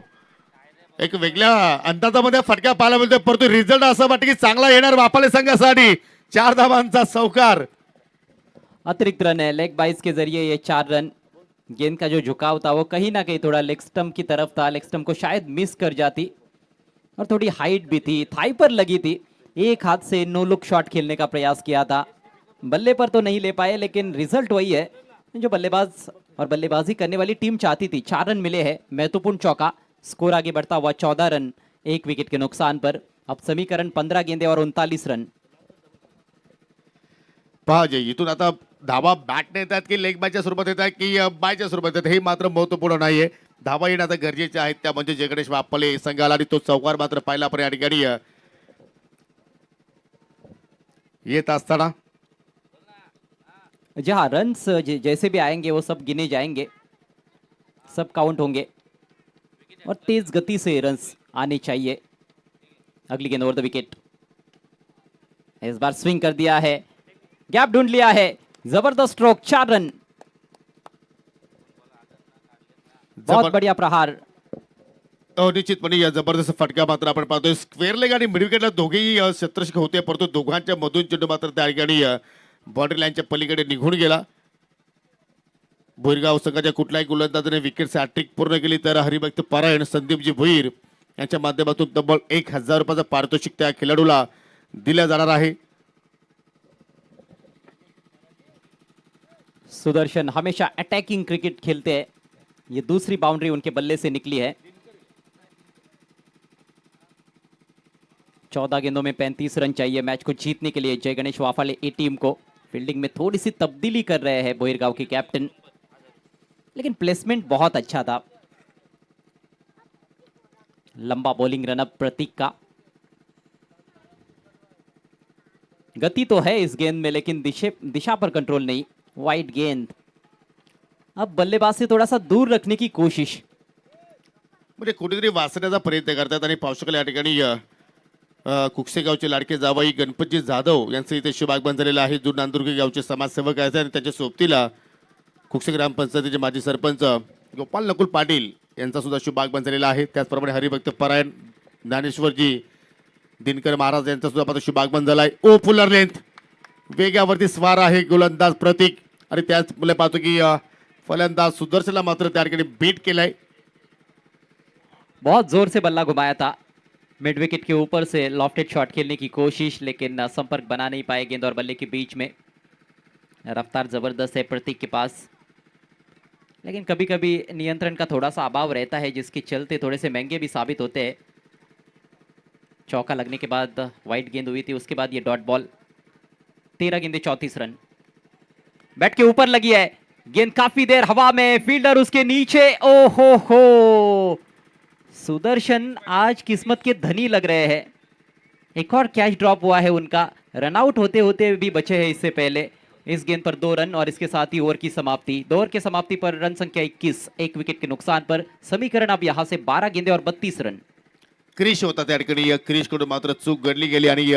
एक वेगळ्या अंदाजामध्ये फटका पाहायला मिळतोय, परंतु रिझल्ट असं वाटतं की चांगला येणार वापाले संघासाठी. 4 धावांचा चौकार. अतिरिक्त रन है, लेग बाइस के जरिए ये 4 रन. गेंद का जो झुकाव था वो कहीं ना कहीं थोड़ा लेग स्टंप की तरफ था, लेग स्टंप को शायद मिस कर जाती और थोड़ी हाइट भी थी, थाई पर लगी थी. एक हाथ से नो लुक शॉट खेलने का प्रयास किया था, बल्ले पर तो नहीं ले पाए, लेकिन रिजल्ट वही है जो बल्लेबाज और बल्लेबाजी करने वाली टीम चाहती थी. 4 रन मिले हैं, महत्वपूर्ण चौका. स्कोर आगे बढ़ता हुआ 14 रन 1 विकेट के नुकसान पर. अब समीकरण 15 गेंदे और 39 रन. पहा जय, इथून आता धावा बॅटने येतात की लेग बायच्या स्वरूपात येतात की बायच्या स्वरूपात येतात हे मात्र महत्वपूर्ण नाहीये. धावा येणं आता गरजेचे आहेत, त्या म्हणजे जय गणेश वापले संघाला. आणि तो चौकार मात्र पाहिला आपण या ठिकाणी येत असताना. जहाँ रन्स जैसे भी आएंगे वो सब गिने जाएंगे, सब काउंट होंगे और तेज गति से रन्स आने चाहिए. अगली गेंद over the wicket. Is bar swing कर दिया है, गैप ढूंढ लिया है, जबरदस्त स्ट्रोक. 4 रन. बहुत बढ़िया प्रहार. निश्चितपणे या जबरदस्त फटका मात्र आपण पाहतोय. स्क्वेअर लेग आणि मिड विकेटला दोघेही क्षेत्ररक्षक होते, परंतु दोघांच्या मधून चेंडू मात्र त्या ठिकाणी बाउंड्री लाईनच्या पलीकडे निघून गेला. भोईरगाव संघाच्या कुठल्याही गोलंदाजाने विकेट हॅट्रिक पूर्ण केली तर हरिभक्त परायण संदीपजी भोईर यांच्या माध्यमातून तब्बल 1000 रुपयाचं पारितोषिक त्या खेळाडूला दिलं जाणार आहे. सुदर्शन हमेशा अटैकिंग क्रिकेट खेलते हैं, ये दूसरी बाउंड्री उनके बल्ले से निकली है. 14 गेंदों में 35 रन चाहिए मैच को जीतने के लिए जय गणेश वाफाले ए टीम को. फील्डिंग में थोड़ी सी तब्दीली कर रहे हैं बोईरगांव के कैप्टन, लेकिन प्लेसमेंट बहुत अच्छा था. लंबा बॉलिंग रनअप प्रतीक का. गति तो है इस गेंद में, लेकिन दिशा पर कंट्रोल नहीं. वाइड गेंद. अब बल्लेबाज से थोड़ा सा दूर रखने की कोशिश. म्हणजे कुठेतरी वाचण्याचा प्रयत्न करतात. आणि पावसाळ्यात या ठिकाणी कुकसे गावचे लाडके जावई गणपतजी जाधव यांचं इथे शुभागमन झालेलं आहे. जो नांदुर्गी गावचे समाजसेवक आहेत आणि त्याच्या सोबतीला कुकसे ग्रामपंचायतीचे माजी सरपंच गोपाल नकुल पाटील यांचा सुद्धा शुभागमन झालेला आहे. त्याचप्रमाणे हरिभक्त परायण ज्ञानेश्वरजी दिनकर महाराज यांचा सुद्धा आता शुभागमन झालाय. ओ फुलर लेंथ वेगावरती स्वार आहे गोलंदाज प्रतीक. आणि त्याच मुले पाहतो की फलंदाज सुदर्शनला मात्र त्या ठिकाणी बीट केलाय. बहुत जोर से बल्ला घुमाया था, मिड विकेट के ऊपर से लॉफ्टेड शॉट खेलने की कोशिश, लेकिन संपर्क बना नहीं पाए गेंद और बल्ले के बीच में. रफ्तार जबरदस्त है प्रतीक के पास, लेकिन कभी कभी नियंत्रण का थोड़ा सा अभाव रहता है, जिसके चलते थोड़े से महंगे भी साबित होते हैं. चौका लगने के बाद वाइड गेंद हुई थी, उसके बाद ये डॉट बॉल. 13 गेंदे 34 रन. बैट के ऊपर लगी है गेंद, काफी देर हवा में, फील्डर उसके नीचे. ओ हो, सुदर्शन आज किस्मत के धनी लग रहे हैं. एक और कैच ड्रॉप हुआ है उनका, रनआउट होते होते भी बचे हैं इससे पहले. इस गेंद पर 2 रन और इसके साथ ही ओवर की समाप्ति. 2 ओवर की समाप्ति पर रन संख्या 21, 1 विकेट के नुकसान पर. समीकरण अब यहां से 12 गेंदे और 32 रन. क्रिश होता त्या ठिकाणी. क्रिश कडून मात्र चूक घडली गेली आणि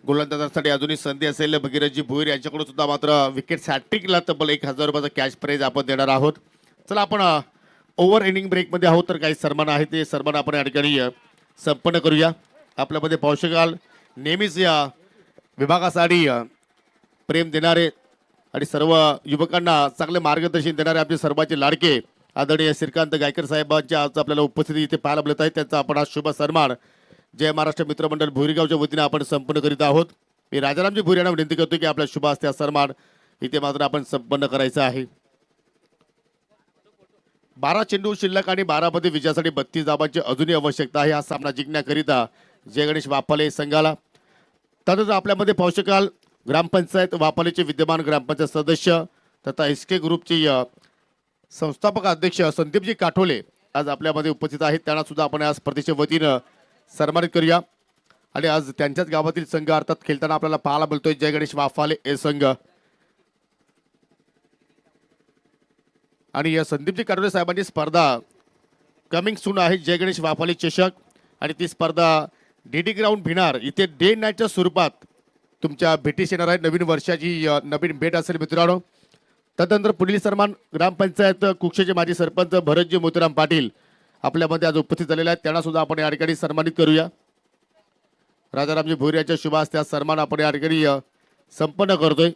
गोलंदाजांसाठी अजूनही संधी असेल. भगीरथजी भोईर यांच्याकडून सुद्धा मात्र विकेट हॅट्रिकला तब्बल 1000 रुपयाचा कॅश प्राइज आपण देणार आहोत. चला आपण ओव्हर इनिंग ब्रेकमध्ये आहोत, तर काही सन्मान आहे ते सन्मान आपण या ठिकाणी संपन्न करूया. आपल्यामध्ये पाहू शकाल नेहमीच या विभागासाठी प्रेम देणारे आणि सर्व युवकांना चांगले मार्गदर्शन देणारे आपले सर्वांचे लाडके आदरणीय श्रीकांत गायकर साहेबांच्या आज आपल्याला उपस्थिती इथे पाहायला मिळत आहे. त्यांचा आपण आज शुभ सन्मान जय महाराष्ट्र मित्रमंडळ भोईरगावच्या वतीने आपण संपन्न करीत आहोत. मी राजारामजी भोईर यांना विनंती करतो की आपल्या शुभ हस्ते सन्मान इथे मात्र आपण संपन्न करायचा आहे. 12 चेंडू शिल्लक आणि 12 मध्ये विजयासाठी 32 धावांची अजूनही आवश्यकता आहे. हा सामना जिंकण्याकरिता जय गणेश वापाले संघाला. तसंच आपल्यामध्ये पाहू शकाल ग्रामपंचायत वापालेचे विद्यमान ग्रामपंचायत सदस्य तथा एसके ग्रुपचे संस्थापक अध्यक्ष संदीपजी काठोले आज आपल्यामध्ये उपस्थित आहेत. त्यांना सुद्धा आपण आज स्पर्धेच्या वतीनं सन्मानित करूया. आणि आज त्यांच्याच गावातील संघ अर्थात खेळताना आपल्याला पाहायला मिळतोय जय गणेश वाफाले ए संघ. आणि या संदीपजी काठोले साहेबांची स्पर्धा कमिंग सून आहे जय गणेश वाफाले चषक. आणि ती स्पर्धा डीडी ग्राउंड भिनार इथे डे नाईटच्या स्वरूपात तुमच्या भेटीस येणार आहे नवीन वर्षाची नवीन भेट असेल मित्रांनो. तदनंतर पुढील सन्मान ग्रामपंचायत कुक्षेचे माजी सरपंच भरतजी मोतीराम पाटील आपल्यामध्ये आज उपस्थित झालेले आहेत. त्यांना सुद्धा आपण या ठिकाणी सन्मानित करूया. राजारामजी भोईर यांच्या शुभ हस्ते हा सन्मान आपण या ठिकाणी संपन्न करतोय.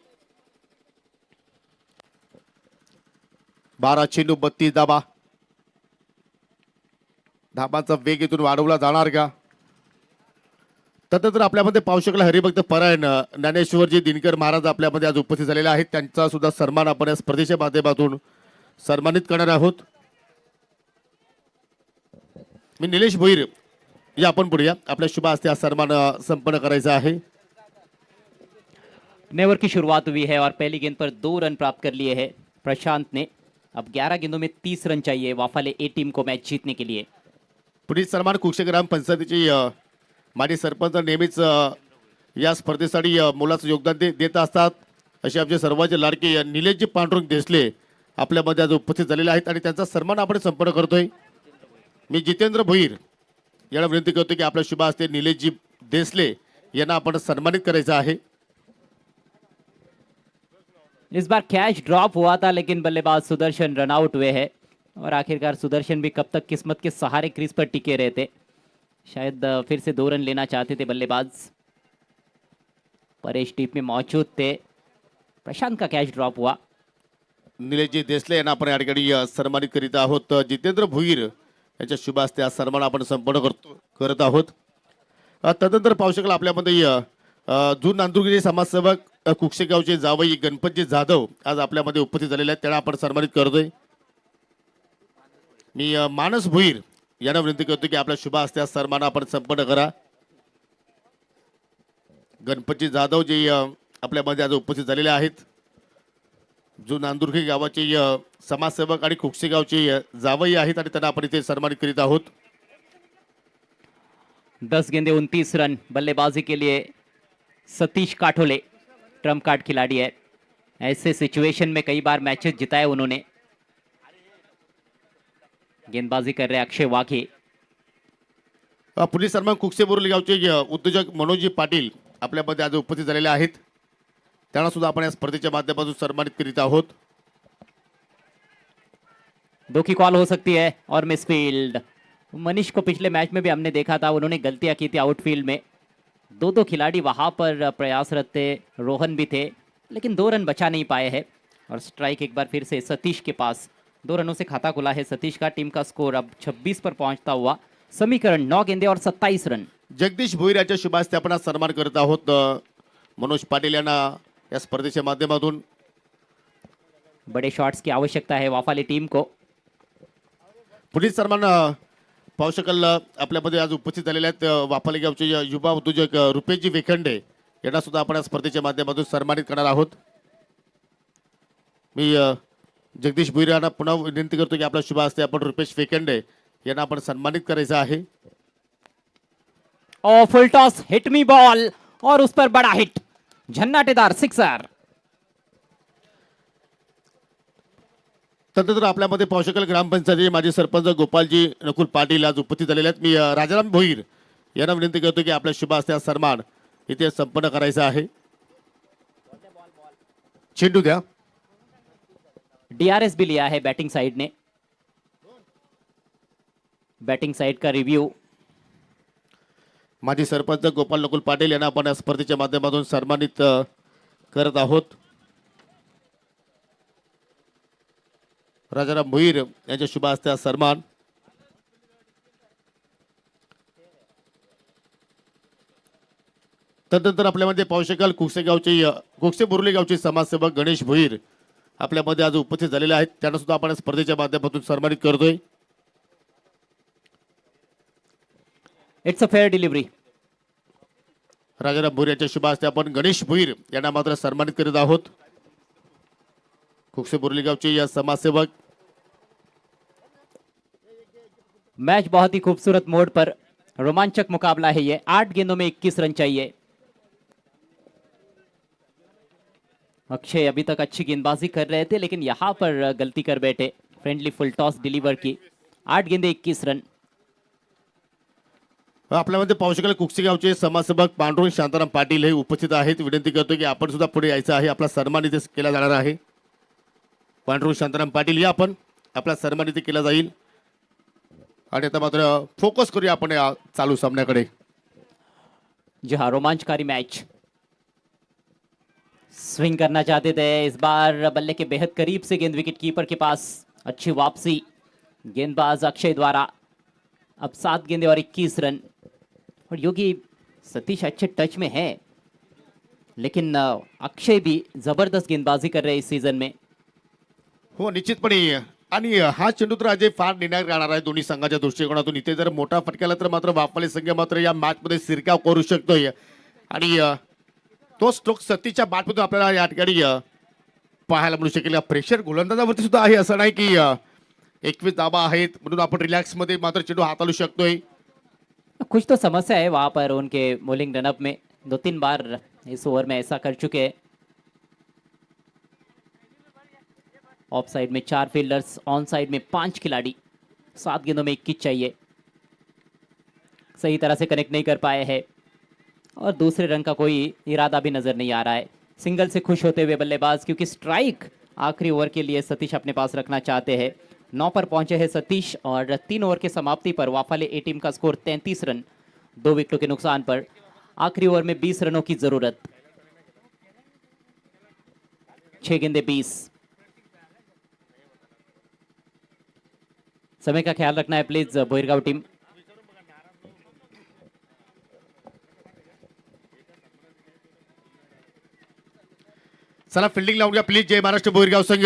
12 चेंडू 32 धाबा. धाबांचा वेग इथून वाढवला जाणार का? तदनंतर आपल्यामध्ये पाहू शकला हरिभक्त परायण ज्ञानेश्वरजी दिनकर महाराज आपल्यामध्ये आज उपस्थित झालेले आहेत. त्यांचा सुद्धा सन्मान आपण या स्पर्धेच्या माध्यमातून सन्मानित करणार आहोत. मी निलेश भोईर या आपण पुढे या. आपल्या शुभ हस्ते हा सन्मान संपन्न करायचा आहे. नेवर की शुरुआत हुई है और पहली गेंद पर 2 रन प्राप्त कर लिए हैं प्रशांत ने. अब 11 गेंदों में 30 रन चाहिए वाफाले ए टीम को मैच जीतने के लिए. पुढील सन्मान कुक्षे ग्राम पंचायतीची माजी सरपंच नेहमीच या स्पर्धेसाठी मोलाचं योगदान देत असतात असे आमचे सर्वांचे लाडके निलेशजी पांडुरंग देसले आपल्यामध्ये आज उपस्थित झालेले आहेत आणि त्यांचा सन्मान आपण संपन्न करतोय. मी जितेंद्र भोईर यांना विनंती करतो की आपल्या शुभ हस्ते निलेशजी देसले यांना आपण सन्मानित करायचं आहे. इस बार कैच ड्रॉप हुआ था लेकिन बल्लेबाज सुदर्शन रन आउट हुए हैं और आखिरकार सुदर्शन भी कब तक किस्मत के सहारे क्रीज पर टिके रहे थे. शायद फिर से 2 रन लेना चाहते थे बल्लेबाज. परेश टीप में मौजूद थे. प्रशांत का कैच ड्रॉप हुआ. निलेशजी देसले यांना आपण या ठिकाणी सन्मानित करीत आहोत. जितेंद्र भोईर यांच्या शुभ हस्ते हा सन्मान आपण संपन्न करत आहोत. तदनंतर पाहू शकाल आपल्यामध्ये जून नांदुरगिरी समाजसेवक कुक्षेगावचे जावई गणपतजी जाधव आज आपल्यामध्ये उपस्थित झालेले आहेत. त्यांना आपण सन्मानित करतोय. मी मानस भोईर यांना विनंती करतो की आपल्या शुभ हस्ते हा सन्मान आपण संपन्न करा. गणपतजी जाधव जे आपल्यामध्ये आज उपस्थित झालेले आहेत. जो नांदुर्गी गावाचे समाजसेवक आणि कुक्षेगावचे जावई आहेत आणि त्यांना आपण इथे सन्मानित करीत आहोत. 10 गेंदे 29 रन बल्लेबाजी के लिए सतीश काठोले ट्रम्प कार्ड खिलाड़ी है. ऐसे सिचुएशन में कई बार मैचेस जिताए उन्होंने. गेंदबाजी कर रहे अक्षय वाघे. पुलिस सन्मान कुक्षे बोरली गावचे उद्योजक मनोजी पाटील आपल्यामध्ये आज उपस्थित झालेले आहेत. त्यांना सुद्धा आपण या स्पर्धेच्या माध्यमातून सन्मानित करीत आहोत. 2 की कॉल हो सकती है और मिसफील्ड. मनीष को पिछले मैच में भी हमने देखा था, उन्होंने गलतियां की थी आउटफील्ड में. 2 खिलाड़ी वहां पर प्रयासरत थे. रोहन भी थे लेकिन 2 रन बचा नहीं पाए हैं और स्ट्राइक एक बार फिर से सतीश के पास. 2 रनों से खाता खुला है सतीश का. टीम का स्कोर अब 26 पर पहुंचता हुआ. समीकरण 9 गेंदे और 27 रन. जगदीश भोईर यांच्या शुभ हस्ते आपण आज सन्मान करत आहोत. मनोज पाटील यांना या स्पर्धेच्या माध्यमातून. बड़े शॉट्स की आवश्यकता है वाफाली टीम को. पुढील सन्मान पाहू शकाल आपल्यामध्ये आज उपस्थित झालेले आहेत वाफाली गावचे युवा उद्योजक रुपेशजी वेखंडे यांना सुद्धा आपण या स्पर्धेच्या माध्यमातून सन्मानित करणार आहोत. मी जगदीश भोईर यांना पुन्हा विनंती करतो की आपल्या शुभ हस्ते आपण रुपेश वेखंडे यांना आपण सन्मानित करायचं आहे. और फुल टॉस हिट मी बॉल और उस पर बड़ा हिट. झन्नाटेदार सिक्सर. तदनंतर आपल्यामध्ये पाहू शकाल ग्रामपंचायतीचे माजी सरपंच गोपालजी नकुल पाटील आज उपस्थित झालेले आहेत. मी राजाराम भोईर यांना विनंती करतो की आपल्या शुभ हस्ते हा सन्मान इथे संपन्न करायचा आहे. चेंडू द्या. डीआरएस भी लिया है बैटिंग साइड ने. बैटिंग साइड का रिव्यू. माजी सरपंच गोपाल नकुल पाटील यांना आपण या स्पर्धेच्या माध्यमातून सन्मानित करत आहोत. राजाराम भोईर यांच्या शुभ हस्ते हा सन्मान. तदनंतर आपल्यामध्ये पाहू शकाल कुक्षे बोर्ली गावचे समाजसेवक गणेश भोईर आपल्यामध्ये आज उपस्थित झालेले आहेत. त्यांना सुद्धा आपण स्पर्धेच्या माध्यमातून सन्मानित करतोय. It's a fair delivery. Rajaram Bhoir यांच्या शुभ हस्ते आपण गणेश भोईर यांना मात्र सन्मानित करीत आहोत. कुक्षे बोर्ली गावचे या समाजसेवक. मैच बहुत ही खूबसूरत मोड पर रोमांचक मुकाबला है ये. 8 गेंदों में 21 रन चाहिए. अक्षय अभी तक अच्छी गेंदबाजी कर रहे थे लेकिन यहां पर गलती कर बैठे. फ्रेंडली फुल टॉस डिलीवर की. 8 गेंदे 21 रन. आपल्यामध्ये पाहू शकाल कुक्षी गावचे समाजसेवक पांडुरंग शांताराम पाटील हे उपस्थित आहेत. विनंती करतो की आपण सुद्धा पुढे यायचं आहे. आपला सन्मान इथे केला जाणार आहे. पांडुरंग शांताराम पाटील या आपण, आपला सन्मान इथे केला जाईल. आणि आता मात्र फोकस करूया आपण या चालू सामन्याकडे. जी हाँ, रोमांचकारी मैच. स्विंग करना चाहते थे, इस बार बल्ले के बेहद करीब से गेंद विकेट कीपर के पास. अच्छी वापसी गेंदबाज अक्षय द्वारा. अब 7 गेंदें और 21 रन. और योगी सतीश अच्छे टच में है, लेकिन अक्षय भी जबरदस्त गेंदबाजी कर रहे हैं इस सीजन में. हो निश्चितपणे. आणि हा चेंडू तर अजय फार निर्णायक राहणार आहे दोन्ही संघाच्या दृष्टिकोनातून. इथे जर मोठा फटकाला तर मात्र बापाले संघ मात्र या मॅचमध्ये शिरकाव करू शकतोय. आणि तो स्ट्रोक सतीच्या बॅटमधून आपल्याला या ठिकाणी पाहायला मिळू शकेल. प्रेशर गोलंदाजावरती सुद्धा आहे, असं नाही की 21 धावा आहेत म्हणून आपण रिलॅक्स मध्ये मात्र चेंडू हाताळू शकतोय. कुछ तो समस्या है वहां पर उनके बॉलिंग रनअप में. 2-3 बार इस ओवर में ऐसा कर चुके हैं. ऑफ साइड में 4 फील्डर्स, ऑन साइड में 5 खिलाड़ी. 7 गेंदों में 21 चाहिए. सही तरह से कनेक्ट नहीं कर पाए हैं और दूसरे रन का कोई इरादा भी नजर नहीं आ रहा है. सिंगल से खुश होते हुए बल्लेबाज, क्योंकि स्ट्राइक आखिरी ओवर के लिए सतीश अपने पास रखना चाहते हैं. 9 पर पहुंचे हैं सतीश और 3 ओवर के समाप्ति पर वाफाले ए टीम का स्कोर 33 रन. 2 विकेटों के नुकसान पर आखिरी ओवर में 20 रनों की जरूरत. 6 गेंदे 20. समय का ख्याल रखना है प्लीज भोईरगाव टीम. चला फिल्डिंग लावून घ्या प्लीज. जय महाराष्ट्र बोरगाव संघ.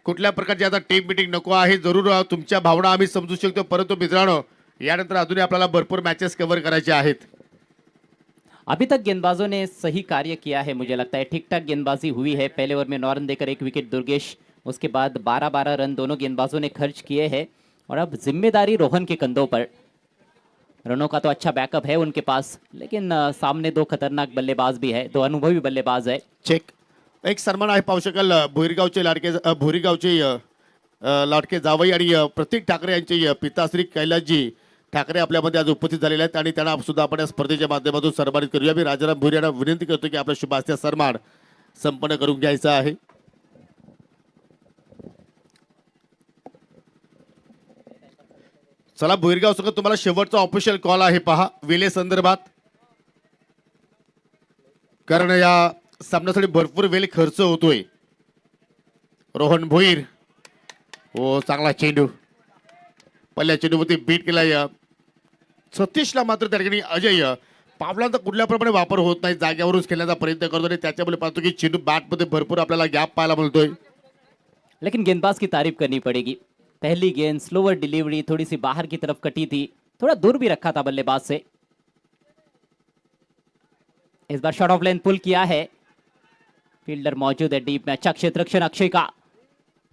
कुठल्या प्रकारची आता टीम मीटिंग नको आहे. जरूर तुमच्या भावना आम्ही समजू शकतो, परंतु मित्रांनो यानंतर अजूनही आपल्याला भरपूर मॅचेस कव्हर करायचे आहेत. अभी तक गेंदबाजों ने सही कार्य किया है, मुझे लगता है ठीक ठाक गेंदबाजी हुई है. पहले ओवर में 9 रन देकर 1 विकेट दुर्गेश, उसके बाद 12-12 रन दोनों गेंदबाजों ने खर्च किए हैं. और अब जिम्मेदारी रोहन के कंधों पर. रनों का तो अच्छा बैकअप है उनके पास, लेकिन सामने 2 खतरनाक बल्लेबाज भी है, 2 अनुभवी बल्लेबाज है. चेक. एक सन्मान आहे पाहू शकाल भोईरगावचे लाडके जावई आणि प्रतीक ठाकरे यांचे पिताश्री कैलासजी ठाकरे आपल्यामध्ये आज उपस्थित झालेले आहेत आणि त्यांना सुद्धा आपण या स्पर्धेच्या माध्यमातून सन्मानित करूया. मी राजाराम भोईर यांना विनंती करतो की आपला शुभास्त्या सन्मान संपन्न करून घ्यायचा आहे. चला भोईरगाव संघ, तुम्हाला शेवटचा ऑफिशियल कॉल आहे पहा विले संदर्भात. कारण या सामन्यासाठी भरपूर वेळ खर्च होतोय. रोहन भोईर. हो चांगला चेंडू, पहिल्या चेंडूवरती बीट केलाय. सतीशला मात्र त्या ठिकाणी अजय पावलांचा कुठल्या प्रमाणे वापर होत नाही, जाग्यावरूनच खेळण्याचा प्रयत्न करतो आणि त्याच्यामुळे पाहतो की चेंडू बॅटमध्ये भरपूर आपल्याला गॅप पाहायला मिळतोय. लेकिन गेंदबाज की तारीफ करनी पड़ेगी. पहली गेंद स्लोअर डिलीवरी, थोड़ी सी बाहर की तरफ कटी थी, थोड़ा दूर भी रखा था बल्लेबाज से. इस बार शॉट ऑफ लेंथ पुल किया है. फील्डर मौजूद है डीप में. अच्छा क्षेत्ररक्षण अक्षय का.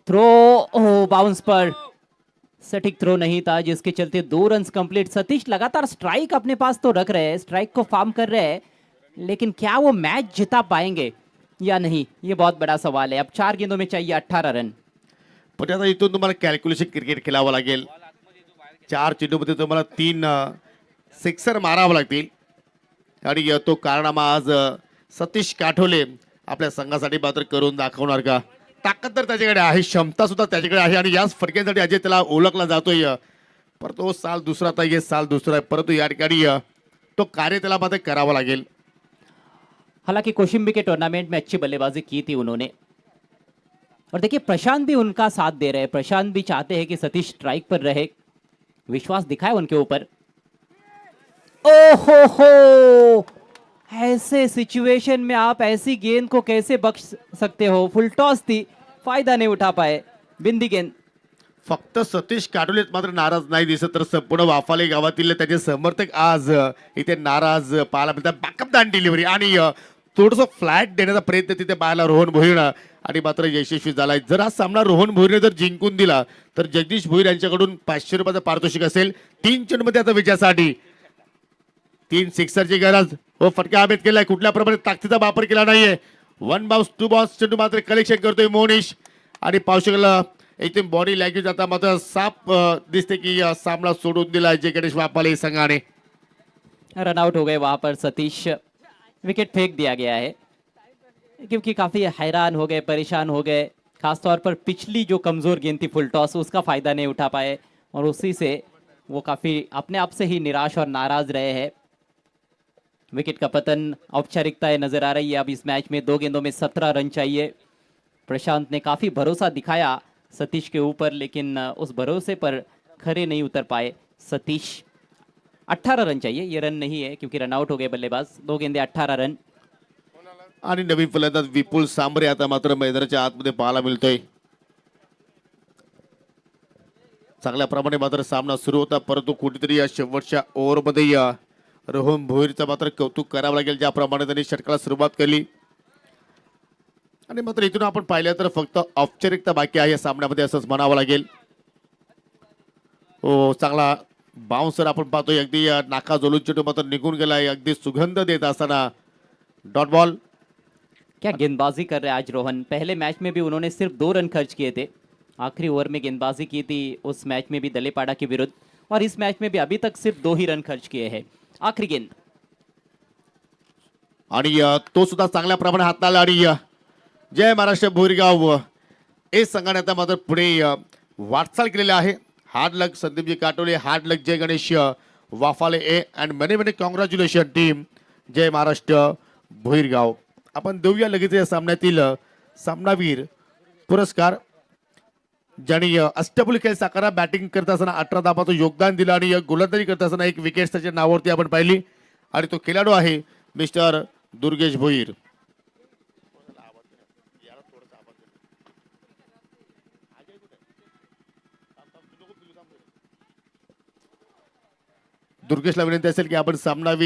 थ्रो बाउंस पर सटीक थ्रो नहीं था, जिसके चलते 2 रन कंप्लीट. सतीश लगातार स्ट्राइक अपने पास तो रख रहे हैं, स्ट्राइक को फार्म कर रहे हैं, लेकिन क्या वो मैच जिता पाएंगे या नहीं, ये बहुत बड़ा सवाल है. अब 4 गेंदों में चाहिए 18 रन. पण आता इथून तुम्हाला कॅल्क्युलेशन क्रिकेट खेळावं लागेल. 4 चेंडूमध्ये तुम्हाला 3 सिक्सर मारावं लागतील आणि तो कारनामा आज सतीश काठोले आपल्या संघासाठी मात्र करून दाखवणार का. ताकद तर त्याच्याकडे आहे, क्षमता सुद्धा त्याच्याकडे आहे आणि याच फटक्यांसाठी अजय त्याला ओळखला जातोय. पर तो साल दुसरा था, ये साल दूसरा है, परंतु या ठिकाणी तो कार्य त्याला मात्र करावं लागेल. हालांकि कौशिम्बी के टूर्नामेंट में अच्छी बल्लेबाजी की थी उन्होंने. और देखिए प्रशांत भी उनका साथ दे रहे हैं. प्रशांत भी चाहते हैं कि सतीश स्ट्राइक पर रहे, विश्वास दिखाए उनके ऊपर. ओहो, ऐसे सिचुएशन में आप ऐसी गेंद को कैसे बख्श सकते हो. फुल टॉस थी, फायदा नहीं उठा पाए. बिंदी गेंद. फक्त सतीश काटोलेत मात्र नाराज नाही दिसत, तर संपूर्ण वाफाले गावातील त्याचे समर्थक आज इथे नाराज पाहायला मिळतात. बॅकअप दान डिलिव्हरी आणि थोडंसं फ्लॅट देण्याचा प्रयत्न तिथे पाहायला रोहन भोईर आणि मात्र यशस्वी झालाय. जर हा सामना रोहन भोईरने जर जिंकून दिला तर जगदीश भोईर यांच्याकडून 500 रुपयाचं पारितोषिक असेल. 3 चेंडूमध्ये आता विजयासाठी 3 सिक्सरची गरज. हो फटका हवेत केलाय, कुठल्या प्रमाणे ताकदीचा वापर केला नाहीये. 1 बाउन्स 2 बाउन्स चेंडू मात्र कलेक्शन करतोय मोनिश आणि पाहू शकला एकदम बॉडी लँग्वेज आता मात्र साफ दिसते की सामना सोडून दिला जय गणेश वापाले संघाने. रन आउट हो गए वहां पर सतीश, विकेट फेंक दिया गया है क्योंकि काफी हैरान हो गए, परेशान हो गए, खासतौर पर पिछली जो कमजोर गेंद थी फुल टॉस उसका फायदा नहीं उठा पाए और उसी से वो काफी अपने आप से ही निराश और नाराज रहे हैं। विकेट का पतन औपचारिकताएं नजर आ रही है। अब इस मैच में 2 गेंदों में 17 रन चाहिए। प्रशांत ने काफी भरोसा दिखाया सतीश के ऊपर, लेकिन उस भरोसे पर खरे नहीं उतर पाए सतीश। 18 रन चाहिए, ये रन नहीं है क्योंकि रन आउट हो गए बल्लेबाज। 2 गेंदे 18 रन। आणि नवीन फलंदाज विपुल सांबरे आता मात्र मैदानाच्या आतमध्ये पाहायला मिळतोय. चांगल्या प्रमाणे मात्र सामना सुरू होता, परंतु कुठेतरी या शेवटच्या ओव्हरमध्ये या रोहन भोईरचं मात्र कौतुक करावं लागेल, ज्याप्रमाणे त्यांनी षटकाला सुरुवात केली. आणि मात्र इथून आपण पाहिलं तर फक्त औपचारिकता बाकी आहे या सामन्यामध्ये असंच म्हणावं लागेल. हो, चांगला बाउन्सर आपण पाहतोय, अगदी नाका जोलून चेंडू मात्र निघून गेलाय, अगदी सुगंध देत असताना डॉट बॉल. क्या गेंदबाजी कर रहे हैं आज रोहन। पहले मैच में भी उन्होंने सिर्फ 2 रन खर्च किए थे, आखिरी ओवर में गेंदबाजी की थी उस मैच में भी दलेपाड़ा के विरुद्ध, और इस मैच में भी अभी तक सिर्फ 2 ही रन खर्च किए हैं। आखिरी गेंद आणि तो सुद्धा चांगल्या प्रमाणे हाताळला. आणि जय महाराष्ट्र भोईरगाव हे संघाने आता मात्र पुढे वाटचाल केलेली आहे. Hard luck Sandeepji Katole, hard luck Jai Ganesh Wafale a and many many congratulation team Jai Maharashtra Bhoirgaon. आपण देऊया लगेच या सामन्यातील सामनावीर पुरस्कार, ज्यांनी अष्टपैलू खेळ साकारा बॅटिंग करत असताना 18 धावांचं योगदान दिलं आणि गोलंदाजी करत असताना 1 विकेट त्याच्या नावावरती आपण पाहिली, आणि तो खेळाडू आहे मिस्टर दुर्गेश भोईर. दुर्गेशला विनंती असेल की आपण सामनावीर